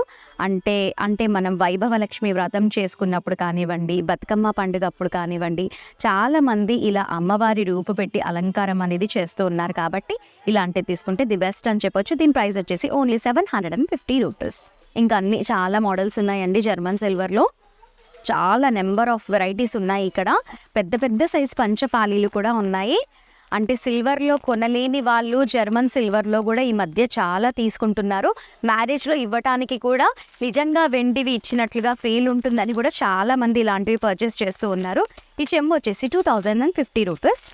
అంటే మనం వైభవలక్ష్మి వ్రతం చేసుకున్నప్పుడు కానివ్వండి, బతుకమ్మ పండుగ అప్పుడు కానివ్వండి, చాలామంది ఇలా అమ్మవారి రూపు పెట్టి అలంకారం అనేది చేస్తూ ఉన్నారు. కాబట్టి ఇలాంటివి తీసుకుంటే ది బెస్ట్ అని చెప్పొచ్చు. దీని ప్రైస్ వచ్చేసి ఓన్లీ 750 రూపీస్. ఇంకా అన్ని చాలా మోడల్స్ ఉన్నాయండి జర్మన్ సిల్వర్లో. చాలా నెంబర్ ఆఫ్ వెరైటీస్ ఉన్నాయి ఇక్కడ. పెద్ద పెద్ద సైజ్ పంచపాలీలు కూడా ఉన్నాయి. అంటే సిల్వర్లో కొనలేని వాళ్ళు జర్మన్ సిల్వర్లో కూడా ఈ మధ్య చాలా తీసుకుంటున్నారు. మ్యారేజ్లో ఇవ్వటానికి కూడా నిజంగా వెండివి ఇచ్చినట్లుగా ఫీల్ ఉంటుందని కూడా చాలామంది ఇలాంటివి పర్చేస్ చేస్తూ ఉన్నారు. ఈ చెంబు వచ్చేసి 2050 రూపీస్.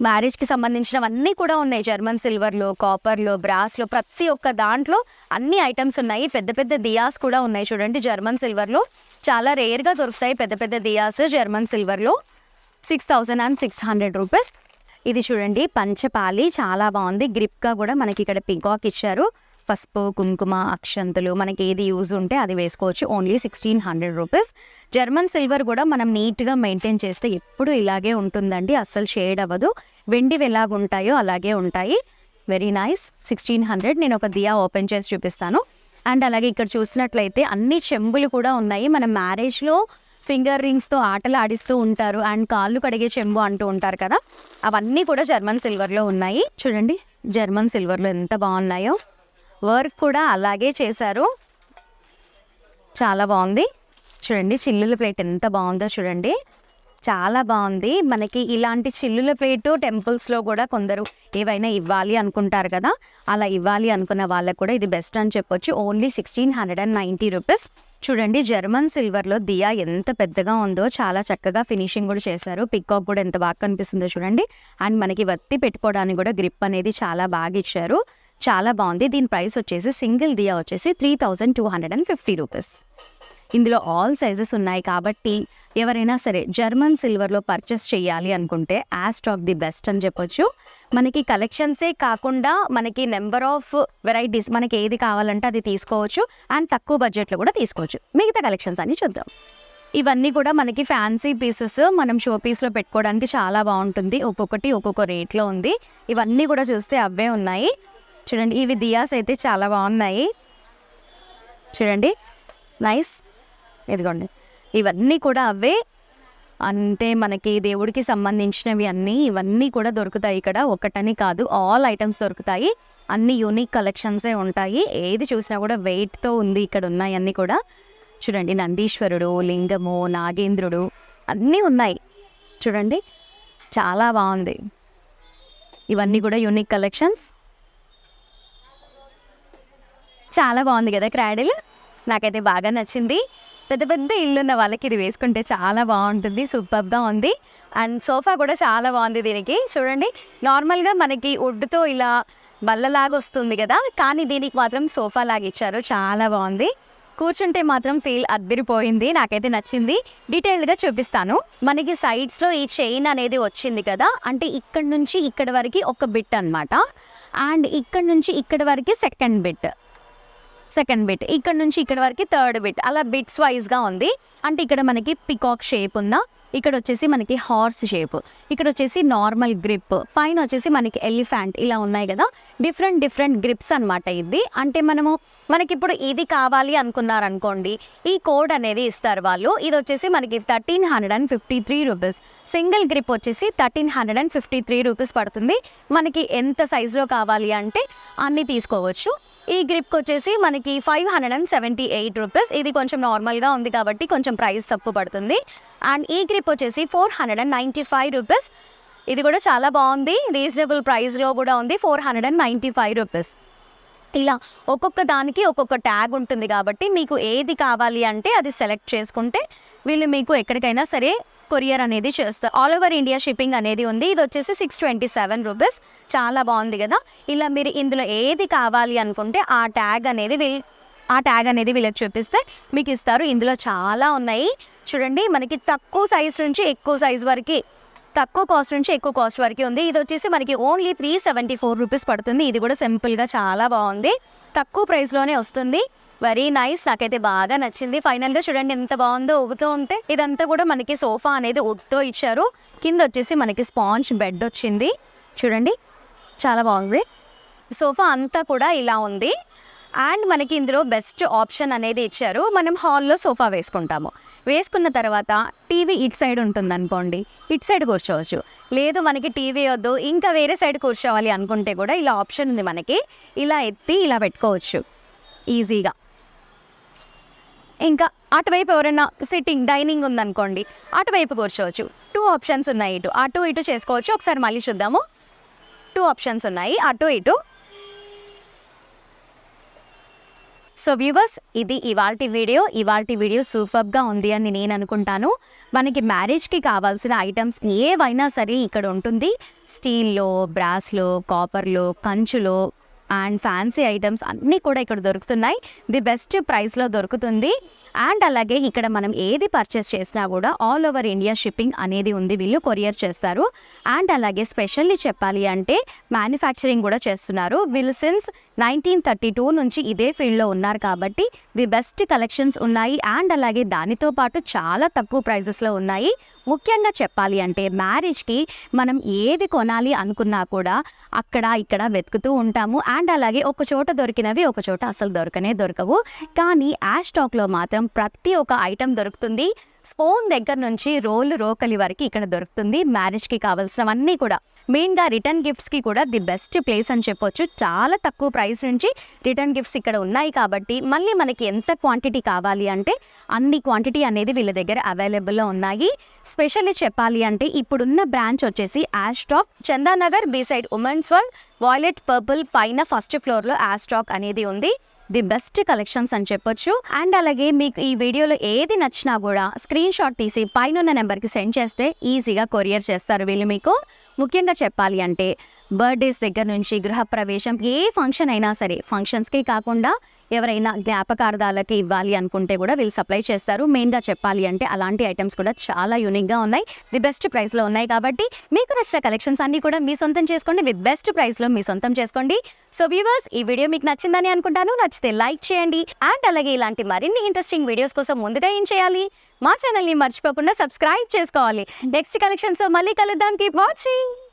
మ్యారేజ్కి సంబంధించినవన్నీ కూడా ఉన్నాయి. జర్మన్ సిల్వర్లో, కాపర్లో, బ్రాస్లో ప్రతి ఒక్క దాంట్లో అన్ని ఐటమ్స్ ఉన్నాయి. పెద్ద పెద్ద దియాస్ కూడా ఉన్నాయి చూడండి. జర్మన్ సిల్వర్లో చాలా రేర్గా దొరుకుతాయి పెద్ద పెద్ద దియాస్ జర్మన్ సిల్వర్లో. 6,600 రూపీస్. ఇది చూడండి పంచపాలి, చాలా బాగుంది. గ్రిప్గా కూడా మనకి ఇక్కడ పికాక్ ఇచ్చారు. పసుపు, కుంకుమ, అక్షంతలు మనకి ఏది యూజ్ ఉంటే అది వేసుకోవచ్చు. Only 1,600 rupees. జర్మన్ సిల్వర్ కూడా మనం నీట్గా మెయింటైన్ చేస్తే ఎప్పుడు ఇలాగే ఉంటుందండి, అస్సలు షేడ్ అవ్వదు. వెండివి ఎలాగుంటాయో అలాగే ఉంటాయి. Very nice. 1,600. నేను ఒక దియా ఓపెన్ చేసి చూపిస్తాను. అండ్ అలాగే ఇక్కడ చూసినట్లయితే అన్ని చెంబులు కూడా ఉన్నాయి. మనం మ్యారేజ్లో ఫింగర్ రింగ్స్తో ఆటలు ఆడిస్తూ ఉంటారు అండ్ కాళ్ళు కడిగే చెంబు అంటూ ఉంటారు కదా, అవన్నీ కూడా జర్మన్ సిల్వర్లో ఉన్నాయి. చూడండి జర్మన్ సిల్వర్లో ఎంత బాగున్నాయో. వర్క్ కూడా అలాగే చేశారు, చాలా బాగుంది. చూడండి చిల్లుల ప్లేట్ ఎంత బాగుందో చూడండి, చాలా బాగుంది. మనకి ఇలాంటి చిల్లుల ప్లేటు టెంపుల్స్లో కూడా కొందరు ఏవైనా ఇవ్వాలి అనుకుంటారు కదా, అలా ఇవ్వాలి అనుకున్న వాళ్ళకు కూడా ఇది బెస్ట్ అని చెప్పొచ్చు. Only 1,690 rupees. చూడండి జర్మన్ సిల్వర్లో దియా ఎంత పెద్దగా ఉందో, చాలా చక్కగా ఫినిషింగ్ కూడా చేశారు. పికాక్ కూడా ఎంత బాగా కనిపిస్తుందో చూడండి. అండ్ మనకి వత్తి పెట్టుకోవడానికి కూడా గ్రిప్ అనేది చాలా బాగా ఇచ్చారు, చాలా బాగుంది. దీని ప్రైస్ వచ్చేసి సింగిల్ దియా వచ్చేసి 3,250 రూపీస్. ఇందులో ఆల్ సైజెస్ ఉన్నాయి కాబట్టి ఎవరైనా సరే జర్మన్ సిల్వర్లో పర్చేస్ చేయాలి అనుకుంటే యాస్టాక్ ది బెస్ట్ అని చెప్పొచ్చు. మనకి కలెక్షన్సే కాకుండా మనకి నెంబర్ ఆఫ్ వెరైటీస్, మనకి ఏది కావాలంటే అది తీసుకోవచ్చు అండ్ తక్కువ బడ్జెట్లో కూడా తీసుకోవచ్చు. మిగతా కలెక్షన్స్ అన్ని చూద్దాం. ఇవన్నీ కూడా మనకి ఫ్యాన్సీ పీసెస్, మనం షో పీస్లో పెట్టుకోవడానికి చాలా బాగుంటుంది. ఒక్కొక్కటి ఒక్కొక్క రేట్లో ఉంది. ఇవన్నీ కూడా చూస్తే అవే ఉన్నాయి. చూడండి ఇవి దియాస్ అయితే చాలా బాగున్నాయి. చూడండి నైస్. ఇదిగోండి ఇవన్నీ కూడా అవే, అంటే మనకి దేవుడికి సంబంధించినవి అన్నీ, ఇవన్నీ కూడా దొరుకుతాయి ఇక్కడ. ఒకటని కాదు, ఆల్ ఐటమ్స్ దొరుకుతాయి. అన్ని యూనిక్ కలెక్షన్సే ఉంటాయి. ఏది చూసినా కూడా వెయిట్తో ఉంది ఇక్కడ ఉన్నాయి అన్నీ కూడా. చూడండి నందీశ్వరుడు, లింగము, నాగేంద్రుడు అన్నీ ఉన్నాయి. చూడండి చాలా బాగుంది. ఇవన్నీ కూడా యూనిక్ కలెక్షన్స్. చాలా బాగుంది కదా క్రాడిల్, నాకైతే బాగా నచ్చింది. పెద్ద పెద్ద ఇల్లున్న వాళ్ళకి ఇది వేసుకుంటే చాలా బాగుంటుంది, సూపర్గా ఉంది. అండ్ సోఫా కూడా చాలా బాగుంది దీనికి. చూడండి నార్మల్గా మనకి వుడ్తో ఇలా బల్లలాగా వస్తుంది కదా, కానీ దీనికి మాత్రం సోఫా లాగా ఇచ్చారు, చాలా బాగుంది. కూర్చుంటే మాత్రం ఫీల్ అద్దిరిపోయింది, నాకైతే నచ్చింది. డీటెయిల్డ్గా చూపిస్తాను. మనకి సైడ్స్లో ఈ చైన్ అనేది వచ్చింది కదా, అంటే ఇక్కడ నుంచి ఇక్కడ వరకు ఒక బిట్ అనమాట, అండ్ ఇక్కడ నుంచి ఇక్కడ వరకు సెకండ్ బిట్, ఇక్కడ నుంచి ఇక్కడ వరకు థర్డ్ బిట్, అలా బిట్స్ వైజ్గా ఉంది. అంటే ఇక్కడ మనకి పికాక్ షేప్ ఉందా, ఇక్కడ వచ్చేసి మనకి హార్స్ షేప్, ఇక్కడ వచ్చేసి నార్మల్ గ్రిప్, పైన వచ్చేసి మనకి ఎలిఫెంట్, ఇలా ఉన్నాయి కదా. డిఫరెంట్ గ్రిప్స్ అనమాట ఇవి. అంటే మనకి ఇప్పుడు ఇది కావాలి అనుకున్నారనుకోండి, ఈ కోడ్ అనేది ఇస్తారు వాళ్ళు. ఇది వచ్చేసి మనకి 1,353 రూపీస్. సింగిల్ గ్రిప్ వచ్చేసి 1,353 రూపీస్ పడుతుంది. మనకి ఎంత సైజులో కావాలి అంటే అన్నీ తీసుకోవచ్చు. ఈ గ్రిప్కి వచ్చేసి మనకి 578 రూపీస్. ఇది కొంచెం నార్మల్గా ఉంది కాబట్టి కొంచెం ప్రైస్ తక్కువ పడుతుంది. అండ్ ఈ గ్రిప్ వచ్చేసి 495 రూపీస్. ఇది కూడా చాలా బాగుంది, రీజనబుల్ ప్రైస్లో కూడా ఉంది, 495 రూపీస్. ఇలా ఒక్కొక్క దానికి ఒక్కొక్క ట్యాగ్ ఉంటుంది కాబట్టి మీకు ఏది కావాలి అంటే అది సెలెక్ట్ చేసుకుంటే వీళ్ళు మీకు ఎక్కడికైనా సరే కొరియర్ అనేది చేస్తారు. ఆల్ ఓవర్ ఇండియా షిప్పింగ్ అనేది ఉంది. ఇది వచ్చేసి 627 రూపీస్. చాలా బాగుంది కదా. ఇలా మీరు ఇందులో ఏది కావాలి అనుకుంటే ఆ ట్యాగ్ అనేది వీళ్ళకి చూపిస్తే మీకు ఇస్తారు. ఇందులో చాలా ఉన్నాయి చూడండి. మనకి తక్కువ సైజ్ నుంచి ఎక్కువ సైజ్ వరకు, తక్కువ కాస్ట్ నుంచి ఎక్కువ కాస్ట్ వరకు ఉంది. ఇది వచ్చేసి మనకి ఓన్లీ 374 రూపీస్ పడుతుంది. ఇది కూడా సింపుల్గా చాలా బాగుంది, తక్కువ ప్రైస్లోనే వస్తుంది. వెరీ నైస్, నాకైతే బాగా నచ్చింది. ఫైనల్గా చూడండి ఎంత బాగుందో ఊగుతూ ఉంటే. ఇదంతా కూడా మనకి సోఫా అనేది వుడ్తో ఇచ్చారు. కింద వచ్చేసి మనకి స్పాంజ్ బెడ్ వచ్చింది. చూడండి చాలా బాగుంది. సోఫా అంతా కూడా ఇలా ఉంది. అండ్ మనకి ఇందులో బెస్ట్ ఆప్షన్ అనేది ఇచ్చారు. మనం హాల్లో సోఫా వేసుకున్న తర్వాత టీవీ ఇటు సైడ్ ఉంటుంది అనుకోండి, ఇటు సైడ్ కూర్చోవచ్చు. లేదు మనకి టీవీ వద్దు ఇంకా వేరే సైడ్ కూర్చోవాలి అనుకుంటే కూడా ఇలా ఆప్షన్ ఉంది మనకి. ఇలా ఎత్తి ఇలా పెట్టుకోవచ్చు ఈజీగా. ఇంకా అటువైపు ఎవరైనా సిట్టింగ్ డైనింగ్ ఉందనుకోండి, అటువైపు కూర్చోవచ్చు. 2 ఆప్షన్స్ ఉన్నాయి, అటు ఇటు చేసుకోవచ్చు. ఒకసారి మళ్ళీ చూద్దాము. 2 ఆప్షన్స్ ఉన్నాయి, అటు ఇటు. సో వ్యూవర్స్, ఇది ఇవాల్టి వీడియో సూపర్గా ఉంది అని నేను అనుకుంటాను. మనకి మ్యారేజ్కి కావాల్సిన ఐటమ్స్ ఏవైనా సరే ఇక్కడ ఉంటుంది. స్టీల్లో, బ్రాస్లో, కాపర్లో, కంచులో అండ్ ఫ్యాన్సీ ఐటమ్స్ అన్నీ కూడా ఇక్కడ దొరుకుతున్నాయి. ది బెస్ట్ ప్రైస్లో దొరుకుతుంది. అండ్ అలాగే ఇక్కడ మనం ఏది పర్చేస్ చేసినా కూడా ఆల్ ఓవర్ ఇండియా షిప్పింగ్ అనేది ఉంది, వీళ్ళు కొరియర్ చేస్తారు. అండ్ అలాగే స్పెషల్లీ చెప్పాలి అంటే మ్యానుఫ్యాక్చరింగ్ కూడా చేస్తున్నారు. వీళ్ళు సిన్స్ 1932 నుంచి ఇదే ఫీల్డ్లో ఉన్నారు కాబట్టి ది బెస్ట్ కలెక్షన్స్ ఉన్నాయి. అండ్ అలాగే దానితో పాటు చాలా తక్కువ ప్రైజెస్లో ఉన్నాయి. ముఖ్యంగా చెప్పాలి అంటే మ్యారేజ్కి మనం ఏవి కొనాలి అనుకున్నా కూడా అక్కడ ఇక్కడ వెతుకుతూ ఉంటాము. అండ్ అలాగే ఒక చోట దొరికినవి ఒక చోట అసలు దొరకవు. కానీ యాష్ స్టాక్లో మాత్రం ప్రతి ఒక్క ఐటెం దొరుకుతుంది. స్పూన్ దగ్గర నుంచి రోకలి వరకు ఇక్కడ దొరుకుతుంది. మ్యారేజ్కి కావాల్సినవన్నీ కూడా, మెయిన్గా రిటర్న్ గిఫ్ట్స్కి కూడా ది బెస్ట్ ప్లేస్ అని చెప్పొచ్చు. చాలా తక్కువ ప్రైస్ నుంచి రిటర్న్ గిఫ్ట్స్ ఇక్కడ ఉన్నాయి కాబట్టి మళ్ళీ మనకి ఎంత క్వాంటిటీ కావాలి అంటే అన్ని క్వాంటిటీ అనేది వీళ్ళ దగ్గర అవైలబుల్లో ఉన్నాయి. స్పెషల్లీ చెప్పాలి అంటే ఇప్పుడున్న బ్రాంచ్ వచ్చేసి ash stock Chandanagar beside women's world violet purple పైన ఫస్ట్ ఫ్లోర్లో యాష్ స్టాక్ అనేది ఉంది. ది బెస్ట్ కలెక్షన్స్ అని చెప్పొచ్చు. అండ్ అలాగే మీకు ఈ వీడియోలో ఏది నచ్చినా కూడా స్క్రీన్ షాట్ తీసి పైన నెంబర్కి సెండ్ చేస్తే ఈజీగా కొరియర్ చేస్తారు వీళ్ళు మీకు. ముఖ్యంగా చెప్పాలి అంటే బర్త్డేస్ దగ్గర నుంచి గృహప్రవేశం ఏ ఫంక్షన్ అయినా సరే, ఫంక్షన్స్కి కాకుండా ఎవరైనా జ్ఞాపకార్థాలకి ఇవ్వాలి అనుకుంటే కూడా వీళ్ళు సప్లై చేస్తారు. మెయిన్గా చెప్పాలి అంటే అలాంటి ఐటమ్స్ కూడా చాలా యూనిక్గా ఉన్నాయి, ది బెస్ట్ ప్రైస్లో ఉన్నాయి. కాబట్టి మీకు నచ్చిన కలెక్షన్స్ అన్నీ కూడా మీ సొంతం చేసుకోండి, విత్ బెస్ట్ ప్రైస్లో మీ సొంతం చేసుకోండి. సో వ్యూవర్స్, ఈ వీడియో మీకు నచ్చిందని అనుకుంటాను. నచ్చితే లైక్ చేయండి. అండ్ అలాగే ఇలాంటి మరిన్ని ఇంట్రెస్టింగ్ వీడియోస్ కోసం ముందుగా ఏం చేయాలి, మా ఛానల్ని మర్చిపోకుండా సబ్స్క్రైబ్ చేసుకోవాలి. నెక్స్ట్ కలెక్షన్స్ మళ్ళీ కలుద్దాం. Keep watching.